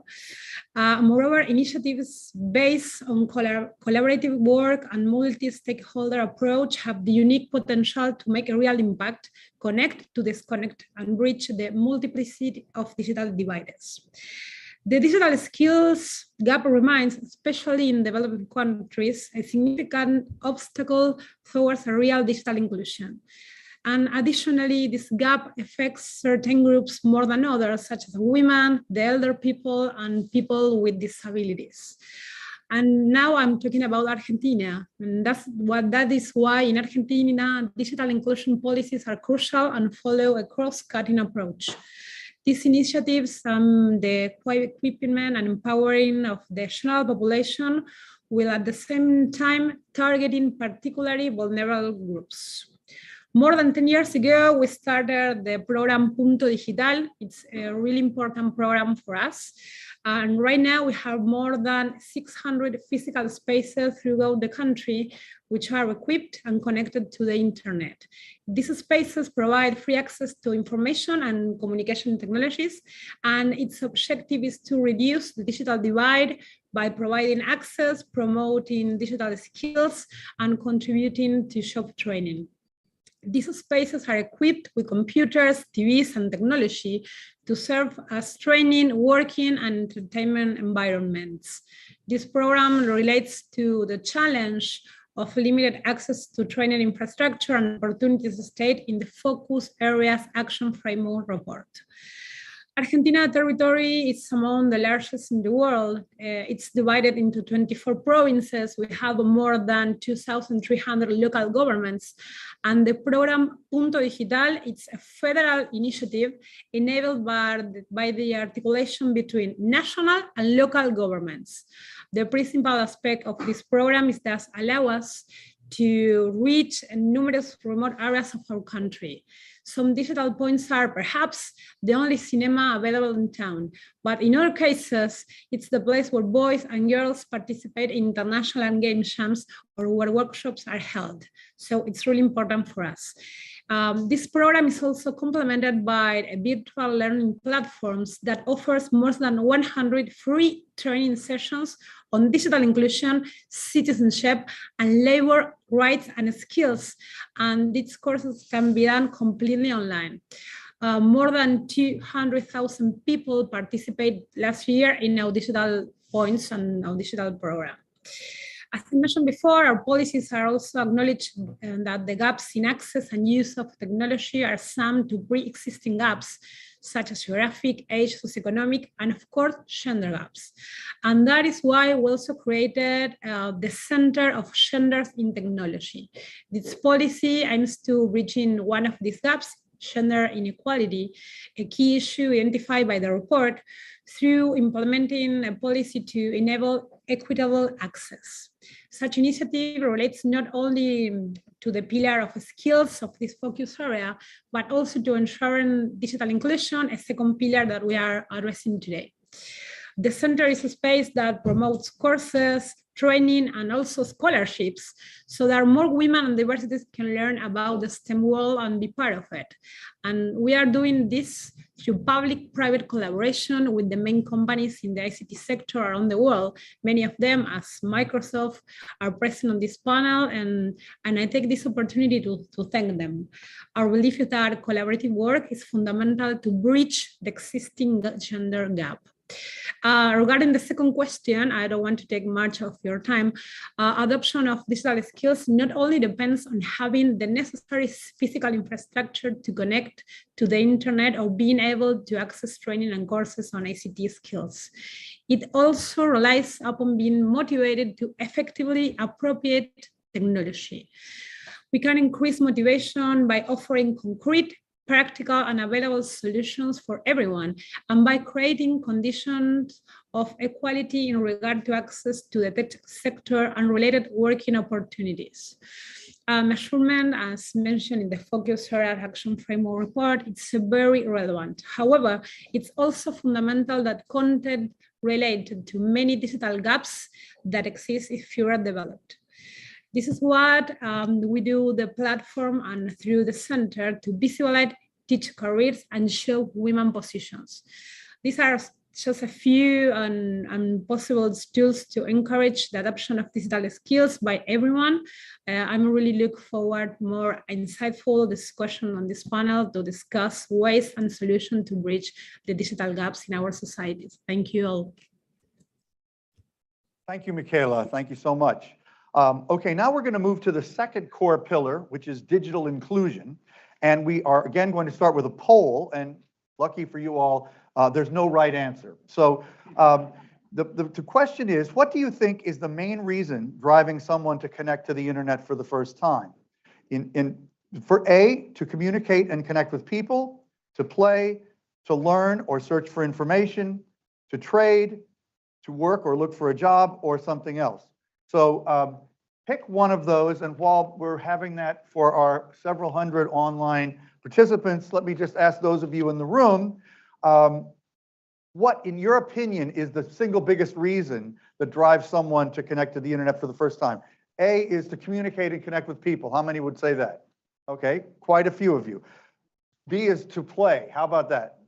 Moreover, initiatives based on collaborative work and multi-stakeholder approach have the unique potential to make a real impact, connect to disconnect, and bridge the multiplicity of digital divides. The digital skills gap remains, especially in developing countries, a significant obstacle towards a real digital inclusion. And additionally, this gap affects certain groups more than others, such as women, the elder people, and people with disabilities. And now I'm talking about Argentina, and that is why in Argentina, digital inclusion policies are crucial and follow a cross-cutting approach. These initiatives, the equipment and empowering of the general population, will at the same time targeting particularly vulnerable groups. More than 10 years ago, we started the program Digital. It's a really important program for us. And right now we have more than 600 physical spaces throughout the country, which are equipped and connected to the internet. These spaces provide free access to information and communication technologies, and its objective is to reduce the digital divide by providing access, promoting digital skills, and contributing to job training. These spaces are equipped with computers, TVs, and technology to serve as training, working, and entertainment environments. This program relates to the challenge of limited access to training infrastructure and opportunities stated in the Focus Areas Action Framework report. Argentina territory is among the largest in the world. It's divided into 24 provinces. We have more than 2,300 local governments. And the program Digital, it's a federal initiative enabled by the articulation between national and local governments. The principal aspect of this program is thus allow us to reach numerous remote areas of our country. Some digital points are perhaps the only cinema available in town, but in other cases, it's the place where boys and girls participate in international game jams or where workshops are held. So it's really important for us. This program is also complemented by a virtual learning platforms that offers more than 100 free training sessions on digital inclusion, citizenship, and labor rights and skills. And these courses can be done completely online. More than 200,000 people participate last year in our digital points and our digital program. As I mentioned before, our policies are also acknowledged that the gaps in access and use of technology are summed to pre-existing gaps, such as geographic, age, socioeconomic, and of course, gender gaps. And that is why we also created the Center of Genders in Technology. This policy aims to bridging one of these gaps, gender inequality, a key issue identified by the report, through implementing a policy to enable equitable access. Such initiative relates not only to the pillar of skills of this focus area, but also to ensuring digital inclusion, a second pillar that we are addressing today. The center is a space that promotes courses, training, and also scholarships, so that more women and diversities can learn about the STEM world and be part of it. And we are doing this through public-private collaboration with the main companies in the ICT sector around the world. Many of them, as Microsoft, are present on this panel, and I take this opportunity to thank them. Our belief is that collaborative work is fundamental to bridge the existing gender gap. Regarding the second question, I don't want to take much of your time. Adoption of digital skills not only depends on having the necessary physical infrastructure to connect to the internet or being able to access training and courses on ICT skills. It also relies upon being motivated to effectively appropriate technology. We can increase motivation by offering concrete, practical, and available solutions for everyone, and by creating conditions of equality in regard to access to the tech sector and related working opportunities. Measurement, as mentioned in the Focus Area Action Framework report, it's very relevant. However, it's also fundamental that content related to many digital gaps that exist if fewer developed. This is what we do the platform and through the center to visualize teach careers and show women positions. These are just a few possible tools to encourage the adoption of digital skills by everyone. I'm really looking forward more insightful discussion on this panel to discuss ways and solutions to bridge the digital gaps in our societies. Thank you all. Thank you, Michaela. Thank you so much. Okay, now we're going to move to the second core pillar, which is digital inclusion. And we are, again, going to start with a poll. And lucky for you all, there's no right answer. So the question is, what do you think is the main reason driving someone to connect to the internet for the first time? For A, to communicate and connect with people, to play, to learn or search for information, to trade, to work or look for a job, or something else. So pick one of those, and while we're having that for our several hundred online participants, let me just ask those of you in the room, what, in your opinion, is the single biggest reason that drives someone to connect to the internet for the first time? A is to communicate and connect with people. How many would say that? Okay, quite a few of you. B is to play. How about that?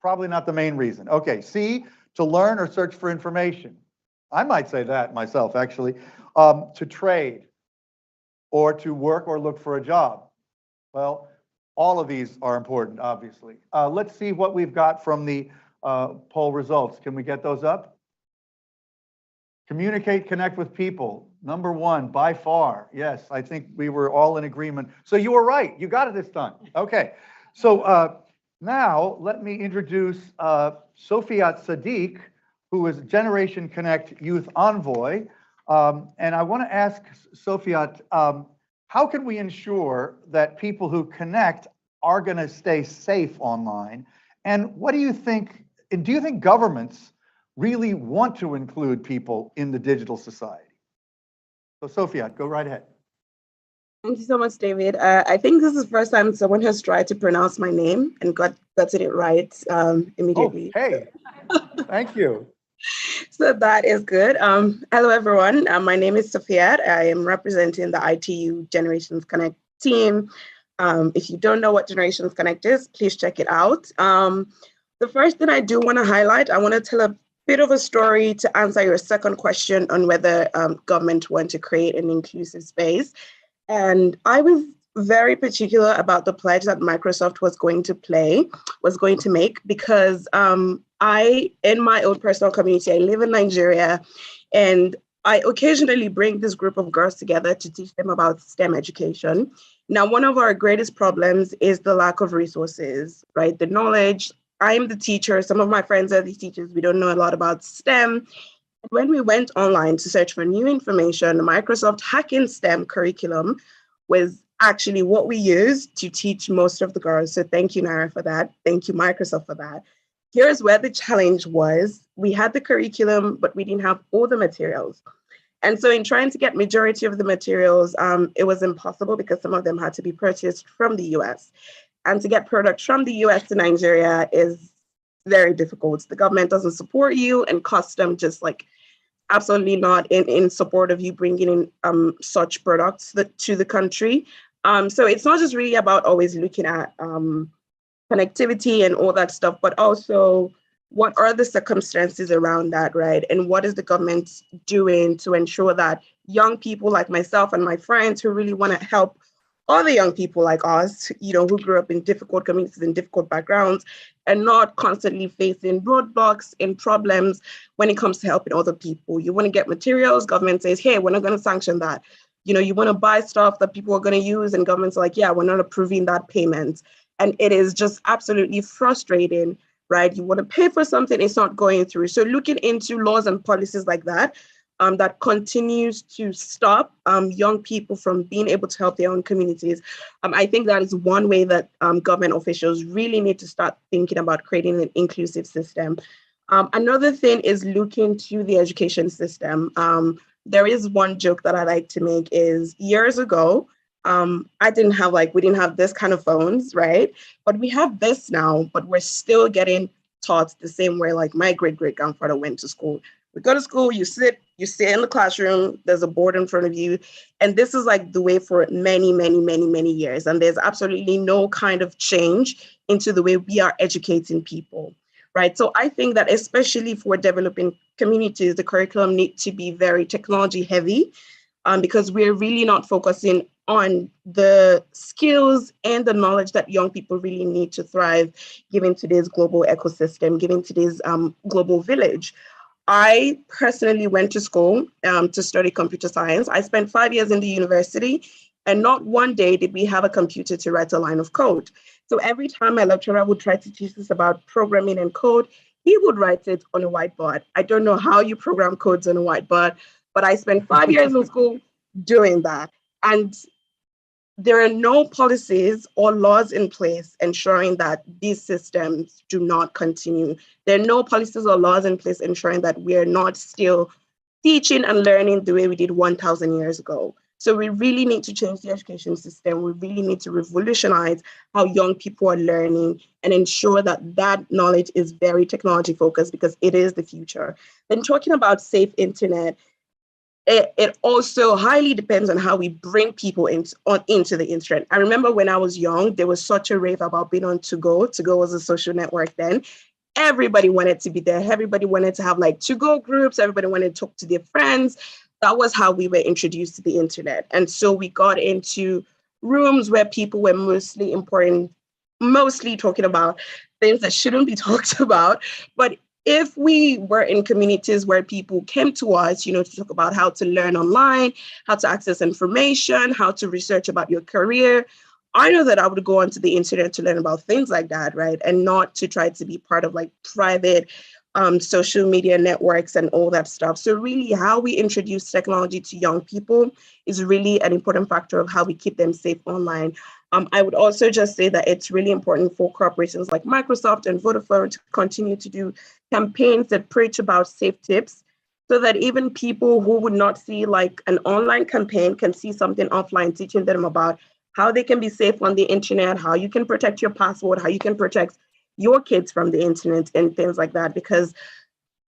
Probably not the main reason. Okay, C, to learn or search for information. I might say that myself, actually. To trade, or to work or look for a job. Well, all of these are important, obviously. Let's see what we've got from the poll results. Can we get those up? Communicate, connect with people. Number one, by far. Yes, I think we were all in agreement. So you were right. You got it this time. Okay. So now let me introduce Sofiat Sadiq, who is Generation Connect Youth Envoy. And I want to ask Sofiat, how can we ensure that people who connect are going to stay safe online? And what do you think, do you think governments really want to include people in the digital society? So Sofiat, go right ahead. Thank you so much, David. I think this is the first time someone has tried to pronounce my name and gotten it right immediately. Oh, hey, thank you. So that is good. Hello, everyone. My name is Sofiat. I am representing the ITU Generations Connect team. If you don't know what Generations Connect is, please check it out. The first thing I do want to highlight, I want to tell a bit of a story to answer your second question on whether government want to create an inclusive space. And I was very particular about the pledge that Microsoft was going to make, because in my own personal community, I live in Nigeria, and I occasionally bring this group of girls together to teach them about STEM education. Now, one of our greatest problems is the lack of resources, right? The knowledge. I'm the teacher. Some of my friends are the teachers. We don't know a lot about STEM. When we went online to search for new information, Microsoft Hacking STEM curriculum was actually what we used to teach most of the girls. So thank you, Nara, for that. Thank you, Microsoft, for that. Here's where the challenge was. We had the curriculum, but we didn't have all the materials. And so in trying to get majority of the materials, it was impossible because some of them had to be purchased from the US. And to get products from the US to Nigeria is very difficult. The government doesn't support you, and custom just like absolutely not in support of you bringing in such products to the country. So it's not just really about always looking at connectivity and all that stuff, but also what are the circumstances around that, right? And what is the government doing to ensure that young people like myself and my friends who really want to help other young people like us, who grew up in difficult communities and difficult backgrounds, and not constantly facing roadblocks and problems when it comes to helping other people. You want to get materials, government says, hey, we're not going to sanction that. You want to buy stuff that people are going to use, and government's like, yeah, we're not approving that payment. And it is just absolutely frustrating, right? You want to pay for something, it's not going through. So looking into laws and policies like that, that continues to stop young people from being able to help their own communities. I think that is one way that government officials really need to start thinking about creating an inclusive system. Another thing is looking to the education system. There is one joke that I like to make is years ago, we didn't have this kind of phones, right? But we have this now, but we're still getting taught the same way like my great-great-grandfather went to school. We go to school, you sit in the classroom, there's a board in front of you. And this is like the way for many, many, many, many years. And there's absolutely no kind of change into the way we are educating people, right? So I think that especially for developing communities, the curriculum needs to be very technology heavy, because we're really not focusing on the skills and the knowledge that young people really need to thrive, given today's global ecosystem, given today's global village. I personally went to school to study computer science. I spent 5 years in the university, and not one day did we have a computer to write a line of code. So every time my lecturer would try to teach us about programming and code, he would write it on a whiteboard. I don't know how you program codes on a whiteboard, but I spent 5 years in school doing that. And there are no policies or laws in place ensuring that these systems do not continue. There are no policies or laws in place ensuring that we are not still teaching and learning the way we did 1,000 years ago. So we really need to change the education system. We really need to revolutionize how young people are learning and ensure that that knowledge is very technology focused, because it is the future. Then talking about safe internet, it also highly depends on how we bring people into the internet. I remember when I was young, there was such a rave about being on 2Go. 2Go was a social network then. Everybody wanted to be there. Everybody wanted to have like 2Go groups. Everybody wanted to talk to their friends. That was how we were introduced to the internet. And so we got into rooms where people were mostly talking about things that shouldn't be talked about. But if we were in communities where people came to us, to talk about how to learn online, how to access information, how to research about your career, I know that I would go onto the internet to learn about things like that, right? And not to try to be part of like private social media networks and all that stuff. So really how we introduce technology to young people is really an important factor of how we keep them safe online. I would also just say that it's really important for corporations like Microsoft and Vodafone to continue to do campaigns that preach about safe tips, so that even people who would not see like an online campaign can see something offline, teaching them about how they can be safe on the internet, how you can protect your password, how you can protect your kids from the internet and things like that. Because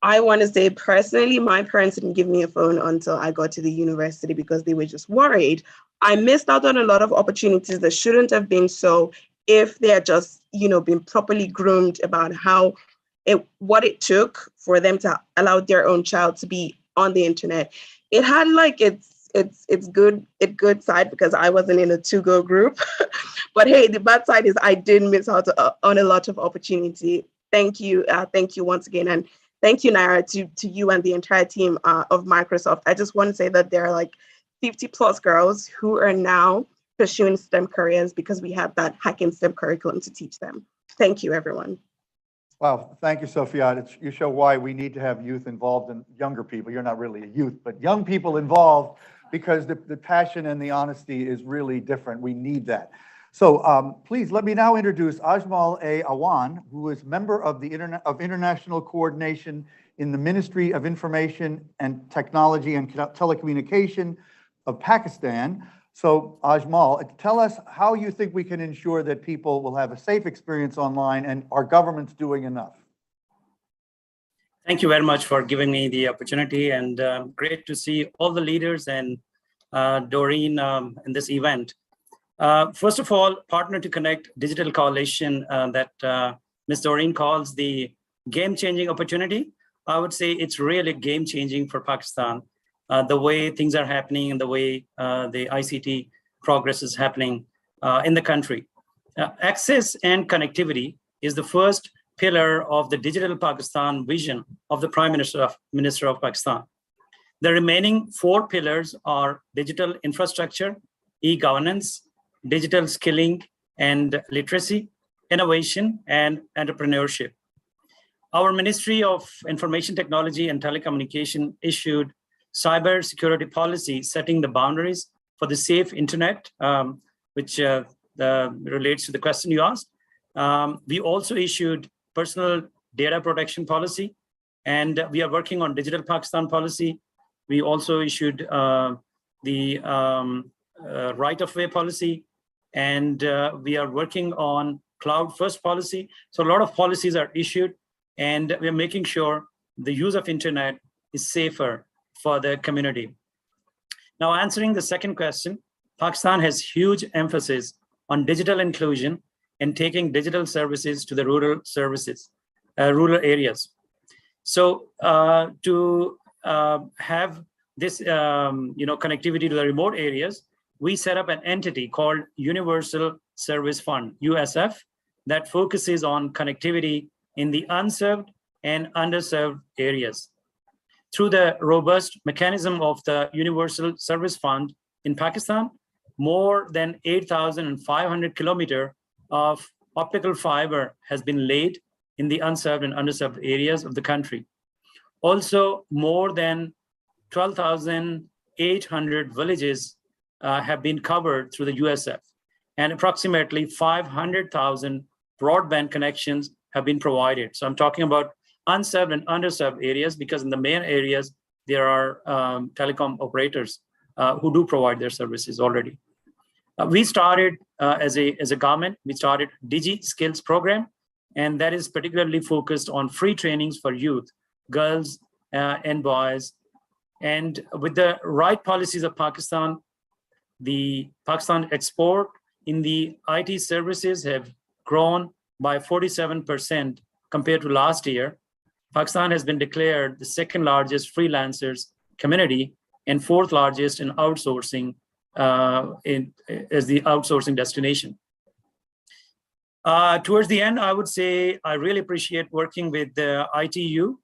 I want to say personally, my parents didn't give me a phone until I got to the university because they were just worried. I missed out on a lot of opportunities that shouldn't have been so if they had just, been properly groomed about what it took for them to allow their own child to be on the internet. It had like it's good side because I wasn't in a 2Go group, but hey, the bad side is I did miss out on a lot of opportunity. Thank you once again, and thank you, Naira, to you and the entire team of Microsoft. I just want to say that there are like 50 plus girls who are now pursuing STEM careers because we have that hacking STEM curriculum to teach them. Thank you, everyone. Wow, thank you, Sophia. You show why we need to have youth involved and younger people. You're not really a youth, but young people involved, because the passion and the honesty is really different. We need that. So please let me now introduce Ajmal A. Awan, who is member of the International Coordination in the Ministry of Information and Technology and Telecommunication of Pakistan. So Ajmal, tell us how you think we can ensure that people will have a safe experience online, and our government's doing enough. Thank you very much for giving me the opportunity, and great to see all the leaders and Doreen in this event. First of all, Partner2Connect Digital Coalition that Ms. Doreen calls the game-changing opportunity. I would say it's really game-changing for Pakistan. The way things are happening and the way the ICT progress is happening in the country. Access and connectivity is the first pillar of the Digital Pakistan vision of the Prime Minister of Pakistan. The remaining 4 pillars are digital infrastructure, e-governance, digital skilling and literacy, innovation, and entrepreneurship. Our Ministry of Information Technology and Telecommunication issued cyber security policy setting the boundaries for the safe internet, which relates to the question you asked. We also issued personal data protection policy, and we are working on digital Pakistan policy. We also issued the right-of-way policy, and we are working on cloud first policy. So a lot of policies are issued, and we're making sure the use of internet is safer for the community. Now, answering the second question, Pakistan has huge emphasis on digital inclusion and taking digital services to the rural areas. So to have this connectivity to the remote areas, we set up an entity called Universal Service Fund, USF, that focuses on connectivity in the unserved and underserved areas. Through the robust mechanism of the Universal Service Fund in Pakistan, more than 8,500 kilometers of optical fiber has been laid in the unserved and underserved areas of the country. Also, more than 12,800 villages have been covered through the USF, and approximately 500,000 broadband connections have been provided. So I'm talking about unserved and underserved areas, because in the main areas, there are telecom operators who do provide their services already. We started as a government, we started Digi Skills program, and that is particularly focused on free trainings for youth, girls and boys. And with the right policies of Pakistan, the Pakistan export in the IT services have grown by 47% compared to last year. Pakistan has been declared the second largest freelancers community and fourth largest in outsourcing as the outsourcing destination. Towards the end, I would say I really appreciate working with the ITU.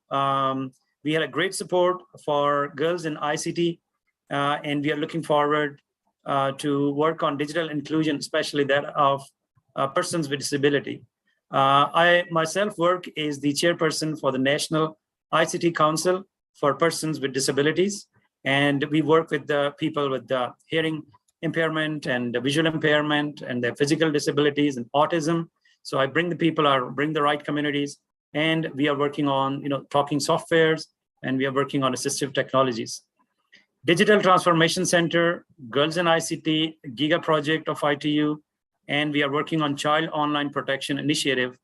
We had a great support for girls in ICT, and we are looking forward to work on digital inclusion, especially that of persons with disability. I myself work as the chairperson for the National ICT Council for Persons with Disabilities, and we work with the people with the hearing impairment and the visual impairment and their physical disabilities and autism. So I bring the people, bring the right communities, and we are working on talking softwares, and we are working on assistive technologies. Digital Transformation Center, Girls in ICT, Giga Project of ITU, and we are working on Child Online Protection Initiative.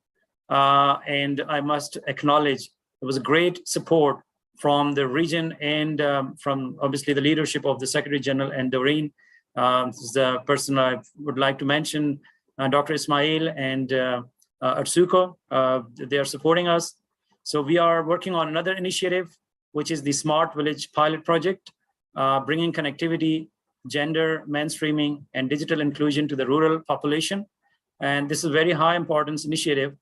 And I must acknowledge it was a great support from the region and from obviously the leadership of the Secretary General and Doreen. This is the person I would like to mention, Dr. Ismail and Atsuko. They are supporting us. So we are working on another initiative, which is the Smart Village Pilot Project, bringing connectivity, gender mainstreaming, and digital inclusion to the rural population. And this is a very high importance initiative.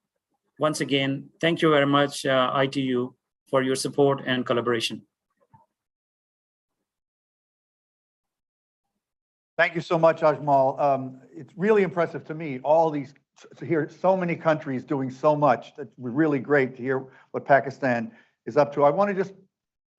Once again, thank you very much, ITU, for your support and collaboration. Thank you so much, Ajmal. It's really impressive to me, to hear so many countries doing so much. That's really great to hear what Pakistan is up to. I want to just,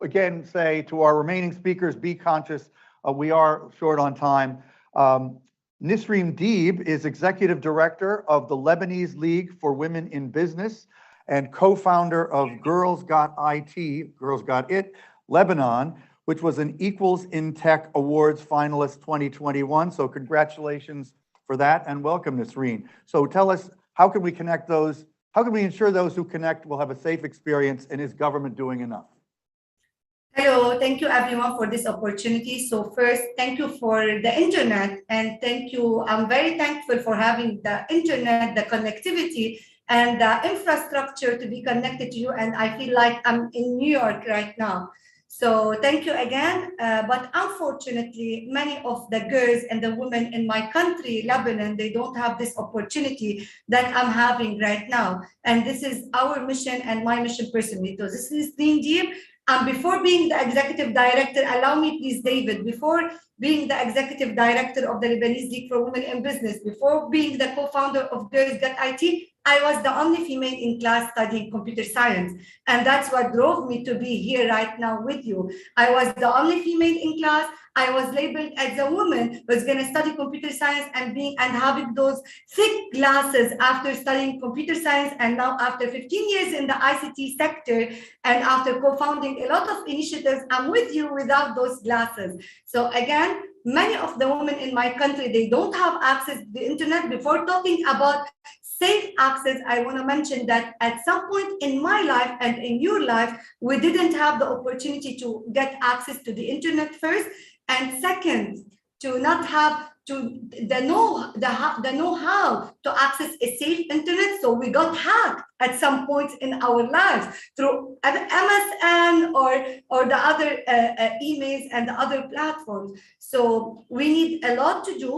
again, say to our remaining speakers, be conscious, we are short on time. Nisreen Deeb is Executive Director of the Lebanese League for Women in Business and co-founder of Girls Got IT, Girls Got It, Lebanon, which was an Equals in Tech Awards finalist 2021. So congratulations for that and welcome, Nisreen. So tell us, how can we connect those, how can we ensure those who connect will have a safe experience, and is government doing enough? Hello, thank you everyone for this opportunity. So first, thank you for the internet, and thank you. I'm very thankful for having the internet, the connectivity, and the infrastructure to be connected to you. And I feel like I'm in New York right now. So thank you again. But unfortunately, many of the girls and the women in my country, Lebanon, they don't have this opportunity that I'm having right now. And this is our mission and my mission personally. So this is Deeb. Before being the executive director, allow me please, David, before being the executive director of the Lebanese League for Women in Business, before being the co-founder of Girls Got IT, I was the only female in class studying computer science. And that's what drove me to be here right now with you. I was the only female in class. I was labeled as a woman who was going to study computer science and having those thick glasses after studying computer science. And now after 15 years in the ICT sector and after co-founding a lot of initiatives, I'm with you without those glasses. So again, many of the women in my country, they don't have access to the internet. Before talking about safe access, I want to mention that at some point in my life and in your life, we didn't have the opportunity to get access to the internet first, and second, to not have the know-how to access a safe internet. So we got hacked at some point in our lives through MSN or the other emails and the other platforms. So we need a lot to do.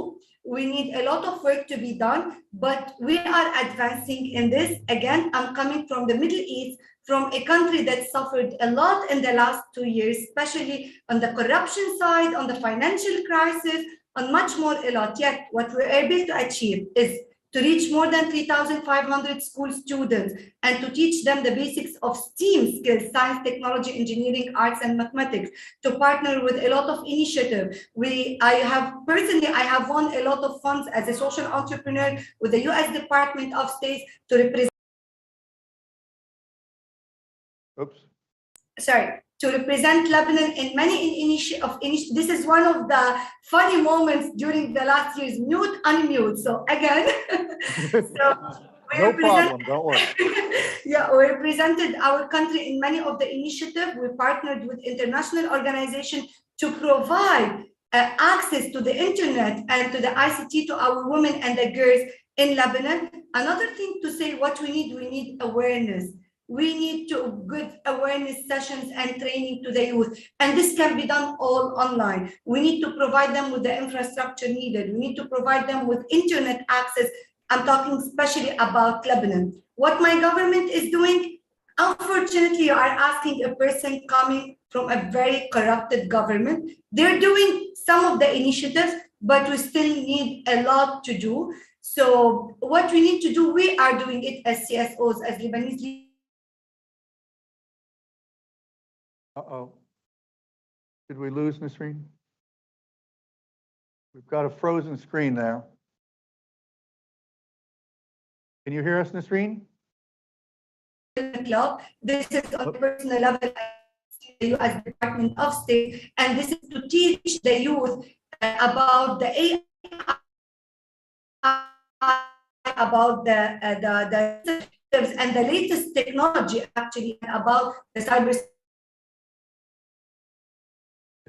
We need a lot of work to be done, but we are advancing in this. Again, I'm coming from the Middle East, from a country that suffered a lot in the last 2 years, especially on the corruption side, on the financial crisis, on much more a lot. Yet what we're able to achieve is to reach more than 3,500 school students and to teach them the basics of STEAM skills, science, technology, engineering, arts, and mathematics, to partner with a lot of initiatives. I have won a lot of funds as a social entrepreneur with the US Department of State to represent to represent Lebanon in many initiatives. This is one of the funny moments during the last year's mute, unmute. So again, no problem, don't worry. Yeah, we represented our country in many of the initiatives. We partnered with international organizations to provide access to the internet and to the ICT to our women and the girls in Lebanon. Another thing to say, what we need awareness. We need to good awareness sessions and training to the youth. And this can be done all online. We need to provide them with the infrastructure needed. We need to provide them with internet access. I'm talking especially about Lebanon. What my government is doing, unfortunately, you are asking a person coming from a very corrupted government. They're doing some of the initiatives, but we still need a lot to do. So what we need to do, we are doing it as CSOs, as Lebanese leaders. Uh-oh. Did we lose Nasreen? We've got a frozen screen there. Can you hear us, Nasreen? This is on a personal level, the U.S. Department of State, and this is to teach the youth about the AI, about the and the latest technology, actually, about the cyber.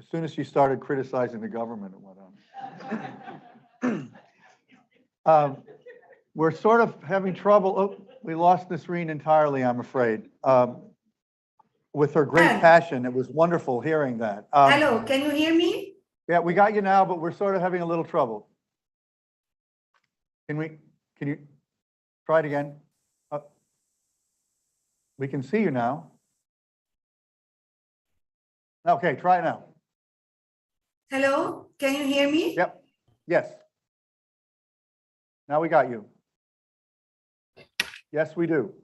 As soon as she started criticizing the government, it went on. We're sort of having trouble. Oh, we lost Nasreen entirely, I'm afraid. With her great passion, it was wonderful hearing that. Hello, can you hear me? Yeah, we got you now, but we're sort of having a little trouble. Can you try it again? We can see you now. Okay, try it now. Hello, can you hear me? Yep, yes. Now we got you. Yes, we do.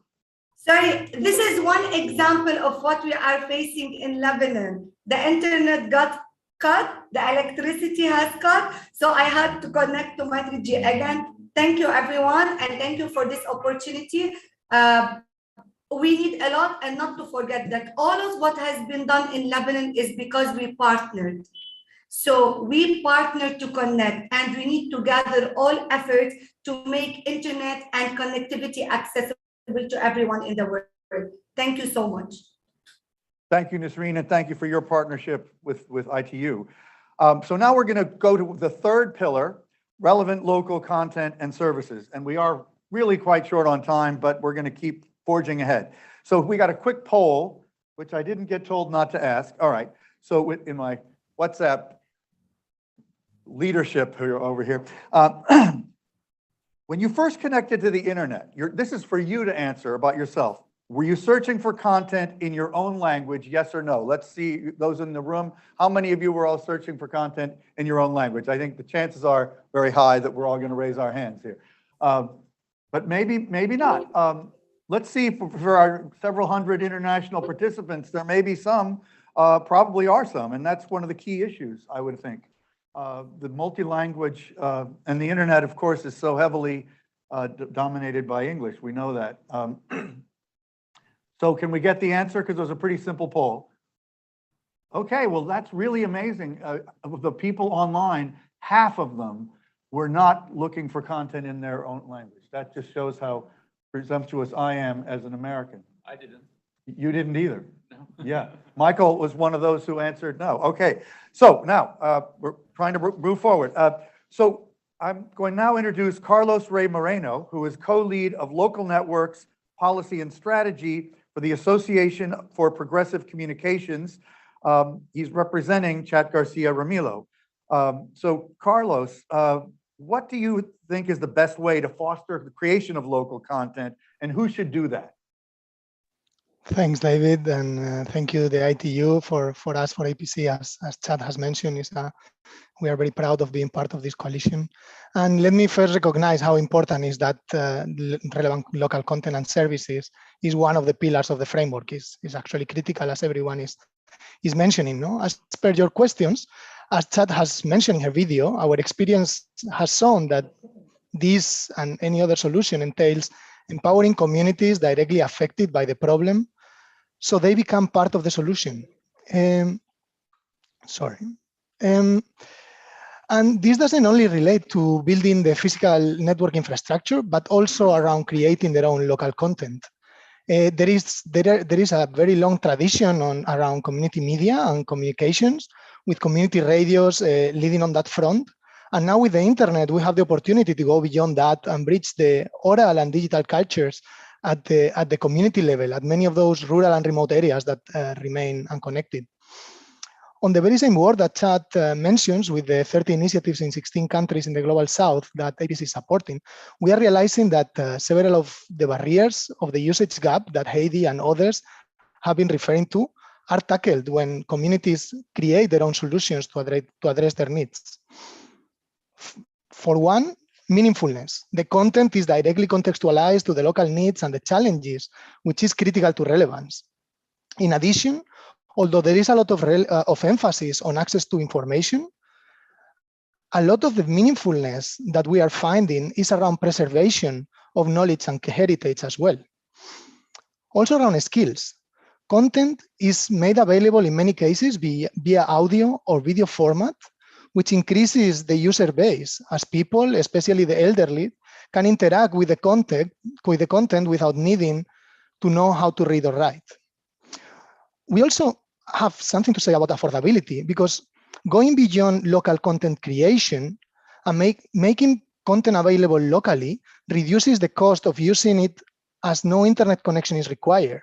Sorry, this is one example of what we are facing in Lebanon. The internet got cut, the electricity has cut, so I had to connect to my 3G. Again, thank you everyone, and thank you for this opportunity. We need a lot, and not to forget that all of what has been done in Lebanon is because we partnered. So we partner to connect, and we need to gather all efforts to make internet and connectivity accessible to everyone in the world. Thank you so much. Thank you, Nasreen, and thank you for your partnership with ITU. So now we're going to go to the third pillar, relevant local content and services. And we are really quite short on time, but we're going to keep forging ahead. So we got a quick poll, which I didn't get told not to ask. All right. So in my WhatsApp leadership over here, when you first connected to the internet, this is for you to answer about yourself. Were you searching for content in your own language, yes or no? Let's see those in the room. How many of you were all searching for content in your own language? I think the chances are very high that we're all going to raise our hands here. But maybe not. Let's see, for our several hundred international participants, there may be some, probably are some, and that's one of the key issues, I would think. The multi-language and the internet, of course, is so heavily dominated by English. We know that. So can we get the answer? Because it was a pretty simple poll. Okay, well, that's really amazing. Of the people online, half of them were not looking for content in their own language. That just shows how presumptuous I am as an American. I didn't. You didn't either. No. Yeah, Michael was one of those who answered no. Okay, so now we're trying to move forward. So I'm going to now introduce Carlos Ray Moreno, who is co-lead of Local Networks Policy and Strategy for the Association for Progressive Communications. He's representing Chat Garcia Ramilo. So Carlos, what do you think is the best way to foster the creation of local content, and who should do that? Thanks, David, and thank you, the ITU, for us, for APC, as Chad has mentioned, we are very proud of being part of this coalition. And let me first recognize how important is that relevant local content and services is one of the pillars of the framework. Is actually critical, as everyone is mentioning. No, as per your questions, as Chad has mentioned in her video, our experience has shown that this and any other solution entails empowering communities directly affected by the problem, so they become part of the solution. And this doesn't only relate to building the physical network infrastructure, but also around creating their own local content. There is a very long tradition around community media and communications, with community radios leading on that front. And now with the internet, we have the opportunity to go beyond that and bridge the oral and digital cultures at the community level, at many of those rural and remote areas that remain unconnected. On the very same word that Chad mentions, with the 30 initiatives in 16 countries in the global south that APC is supporting, we are realizing that several of the barriers of the usage gap that Heidi and others have been referring to are tackled when communities create their own solutions to address their needs. For one, meaningfulness. The content is directly contextualized to the local needs and the challenges, which is critical to relevance. In addition, although there is a lot of emphasis on access to information, a lot of the meaningfulness that we are finding is around preservation of knowledge and heritage as well. Also around skills. Content is made available in many cases via audio or video format, which increases the user base as people, especially the elderly, can interact with the content without needing to know how to read or write. We also have something to say about affordability, because going beyond local content creation and making content available locally reduces the cost of using it, as no internet connection is required.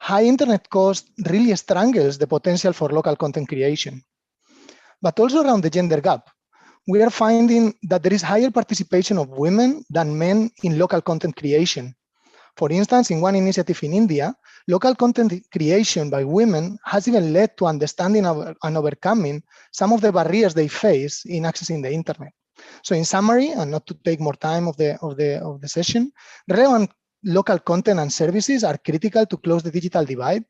High internet cost really strangles the potential for local content creation. But also around the gender gap, we are finding that there is higher participation of women than men in local content creation. For instance, in one initiative in India, local content creation by women has even led to understanding and overcoming some of the barriers they face in accessing the internet. So in summary, and not to take more time of the session, relevant local content and services are critical to close the digital divide.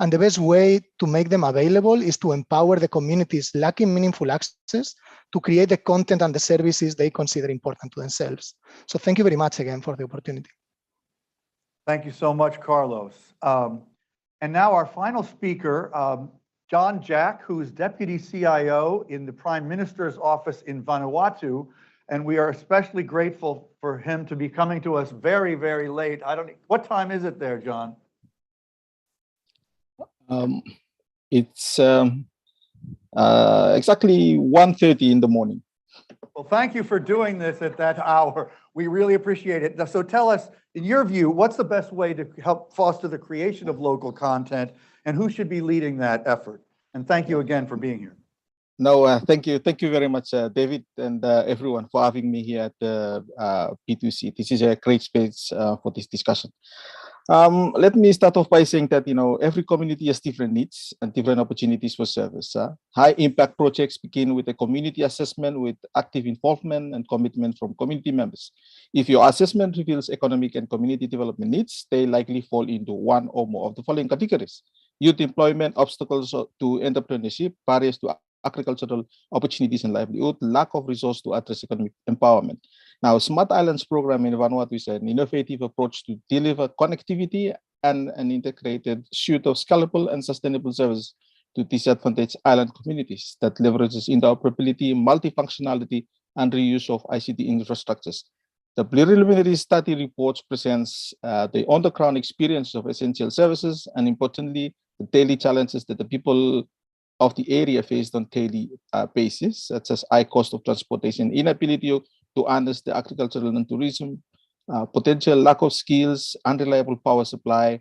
And the best way to make them available is to empower the communities lacking meaningful access to create the content and the services they consider important to themselves. So thank you very much again for the opportunity. Thank you so much, Carlos. And now our final speaker, John Jack, who is Deputy CIO in the Prime Minister's office in Vanuatu. And we are especially grateful for him to be coming to us very, very late. What time is it there, John? It's exactly 1:30 in the morning. Well, thank you for doing this at that hour. We really appreciate it. So tell us, in your view, what's the best way to help foster the creation of local content, and who should be leading that effort? And thank you again for being here. No, thank you very much, David, and everyone for having me here at P2C. This is a great space for this discussion. Let me start off by saying that, every community has different needs and different opportunities for service. High impact projects begin with a community assessment with active involvement and commitment from community members. If your assessment reveals economic and community development needs, they likely fall into one or more of the following categories: youth employment, obstacles to entrepreneurship, barriers to agricultural opportunities and livelihood, lack of resource to address economic empowerment. Now, Smart Islands program in Vanuatu is an innovative approach to deliver connectivity and an integrated suite of scalable and sustainable services to disadvantaged island communities that leverages interoperability, multifunctionality, and reuse of ICT infrastructures. The preliminary study reports presents the on-the-ground experience of essential services and, importantly, the daily challenges that the people of the area faced on daily basis, such as high cost of transportation, inability to harness the agricultural and tourism, potential lack of skills, unreliable power supply,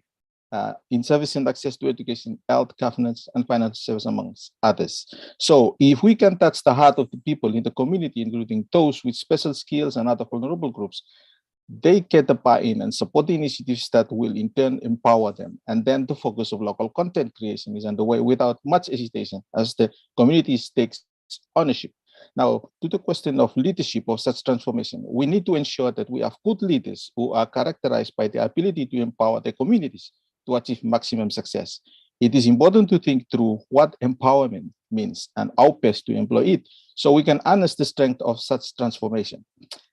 insufficient access to education, health, governance, and financial service, amongst others. So if we can touch the heart of the people in the community, including those with special skills and other vulnerable groups, they get the buy-in and support the initiatives that will in turn empower them. And then the focus of local content creation is underway without much hesitation as the community takes ownership. Now, to the question of leadership of such transformation, we need to ensure that we have good leaders who are characterized by the ability to empower their communities to achieve maximum success. It is important to think through what empowerment means and how best to employ it so we can harness the strength of such transformation.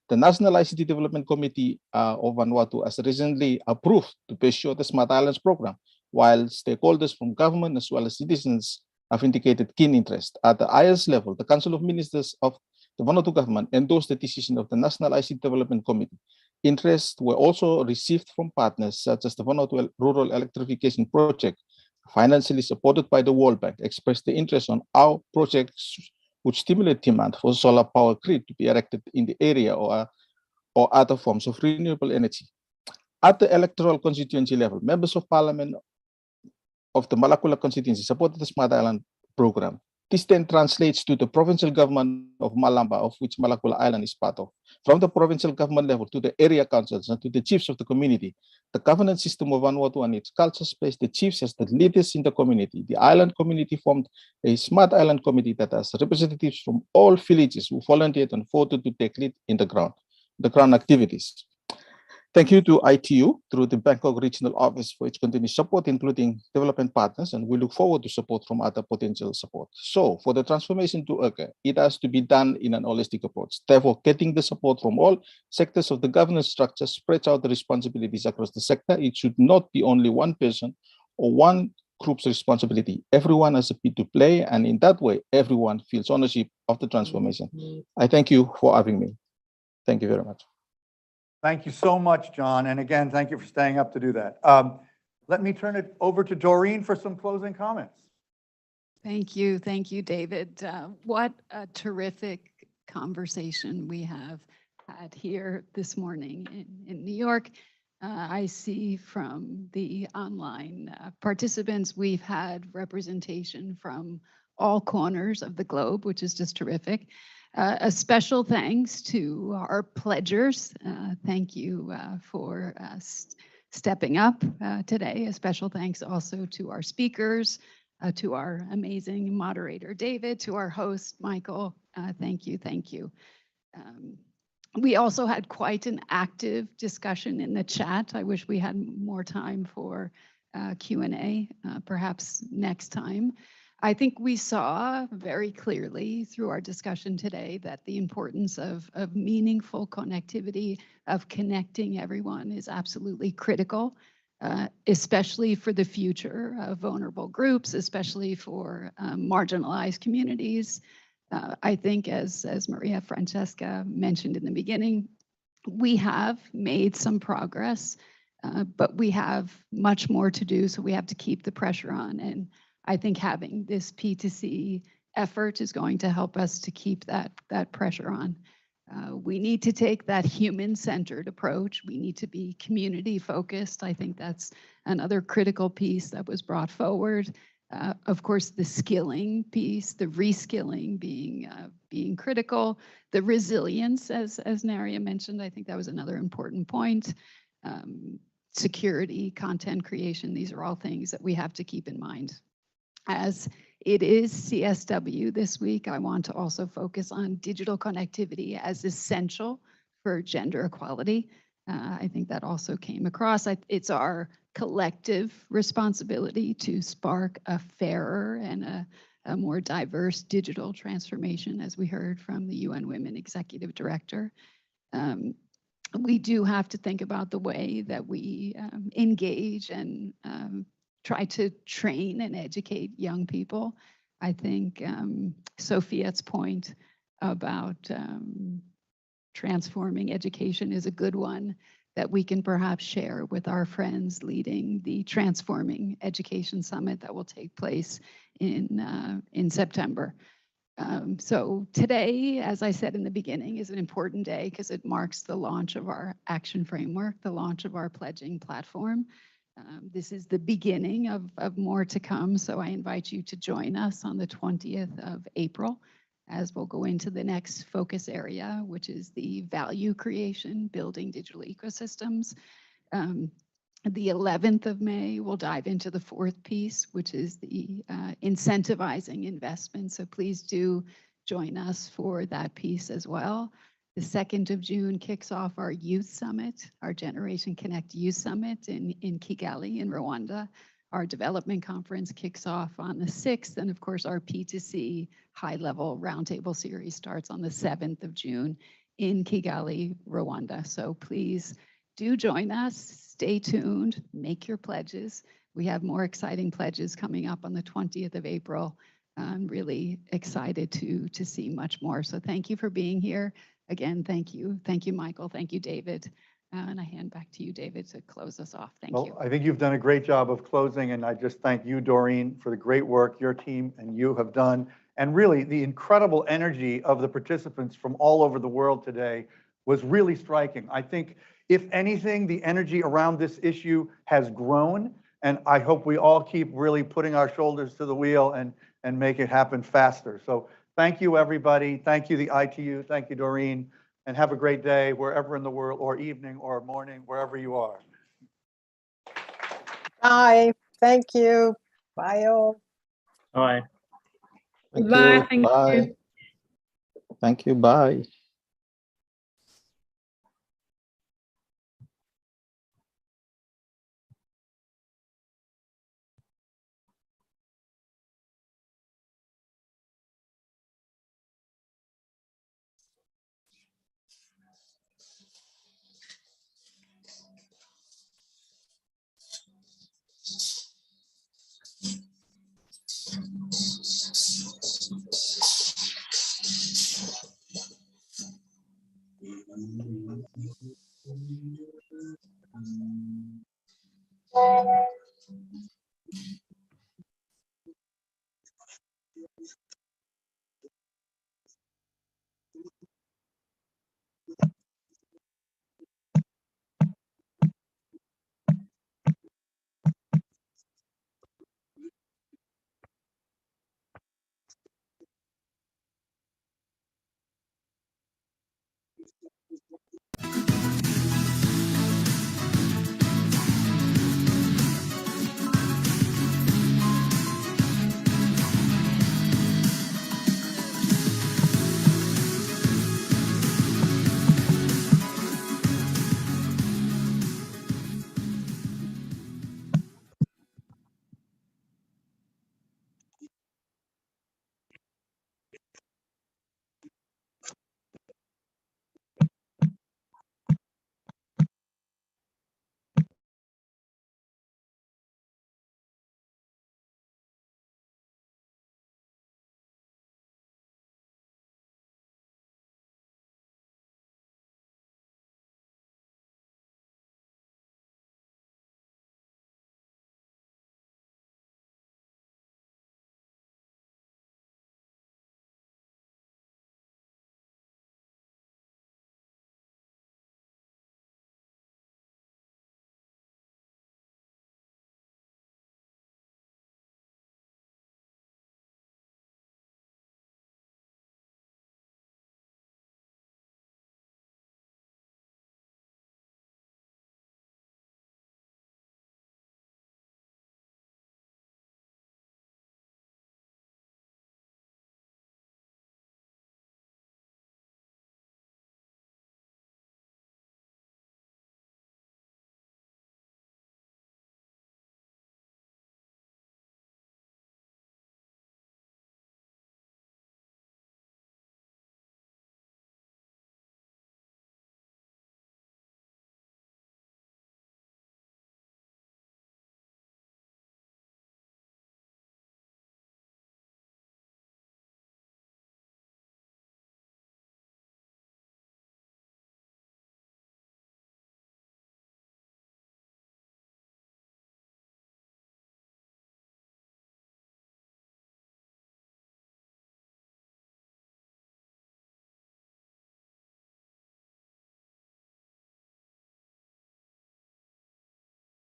The National ICT Development Committee of Vanuatu has recently approved to pursue the Smart Islands program, while stakeholders from government as well as citizens have indicated keen interest. At the highest level, the Council of Ministers of the Vanuatu government endorsed the decision of the National ICT Development Committee. Interests were also received from partners such as the Vanuatu Rural Electrification Project, financially supported by the World Bank, expressed the interest on how projects would stimulate demand for solar power grid to be erected in the area or other forms of renewable energy. At the electoral constituency level, members of parliament of the Malakula constituency supported the Smart Island program. This then translates to the provincial government of Malamba, of which Malakula Island is part of. From the provincial government level to the area councils and to the chiefs of the community, the governance system of Vanuatu and its culture space, the chiefs as the leaders in the community. The island community formed a Smart Island committee that has representatives from all villages who volunteered and voted to take lead in the ground activities. Thank you to ITU through the Bangkok Regional Office for its continued support, including development partners, and we look forward to support from other potential support. So for the transformation to occur, it has to be done in an holistic approach. Therefore, getting the support from all sectors of the governance structure spreads out the responsibilities across the sector. It should not be only one person or one group's responsibility. Everyone has a bit to play, and in that way, everyone feels ownership of the transformation. I thank you for having me. Thank you very much. Thank you so much, John. And again, thank you for staying up to do that. Let me turn it over to Doreen for some closing comments. Thank you, David. What a terrific conversation we have had here this morning in New York. I see from the online participants, we've had representation from all corners of the globe, which is just terrific. A special thanks to our pledgers. Thank you for stepping up today. A special thanks also to our speakers, to our amazing moderator, David, to our host, Michael. Thank you. We also had quite an active discussion in the chat. I wish we had more time for Q&A, perhaps next time. I think we saw very clearly through our discussion today that the importance of meaningful connectivity, of connecting everyone, is absolutely critical, especially for the future of vulnerable groups, especially for marginalized communities. I think as Maria Francesca mentioned in the beginning, we have made some progress, but we have much more to do, so we have to keep the pressure on. And I think having this P2C effort is going to help us to keep that pressure on. We need to take that human-centered approach. We need to be community-focused. I think that's another critical piece that was brought forward. Of course, the skilling piece, the reskilling being critical, the resilience, as Naria mentioned, I think that was another important point. Security, content creation, these are all things that we have to keep in mind. As it is CSW this week, I want to also focus on digital connectivity as essential for gender equality. I think that also came across. It's our collective responsibility to spark a fairer and a more diverse digital transformation, as we heard from the UN Women Executive Director. We do have to think about the way that we engage and try to train and educate young people. I think Sophia's point about transforming education is a good one that we can perhaps share with our friends leading the Transforming Education Summit that will take place in September. So today, as I said in the beginning, is an important day because it marks the launch of our action framework, the launch of our pledging platform. This is the beginning of more to come, so I invite you to join us on the 20th of April as we'll go into the next focus area, which is the value creation, building digital ecosystems. The 11th of May, we'll dive into the fourth piece, which is the incentivizing investment. So please do join us for that piece as well. The 2nd of June kicks off our youth summit, our Generation Connect Youth Summit in Kigali in Rwanda. Our development conference kicks off on the 6th, and of course our P2C high-level roundtable series starts on the 7th of June in Kigali, Rwanda. So please do join us, stay tuned, make your pledges. We have more exciting pledges coming up on the 20th of April. I'm really excited to see much more. So thank you for being here. Again, thank you. Thank you, Michael. Thank you, David. And I hand back to you, David, to close us off. Thank you. I think you've done a great job of closing, and I just thank you, Doreen, for the great work your team and you have done. And really, the incredible energy of the participants from all over the world today was really striking. I think, if anything, the energy around this issue has grown, and I hope we all keep really putting our shoulders to the wheel and make it happen faster. So thank you, everybody. Thank you, the ITU. Thank you, Doreen. And have a great day wherever in the world, or evening, or morning, wherever you are. Bye. Thank you. Bye all. All right. Thank Bye. you. Thank Bye. you. Thank you. Bye.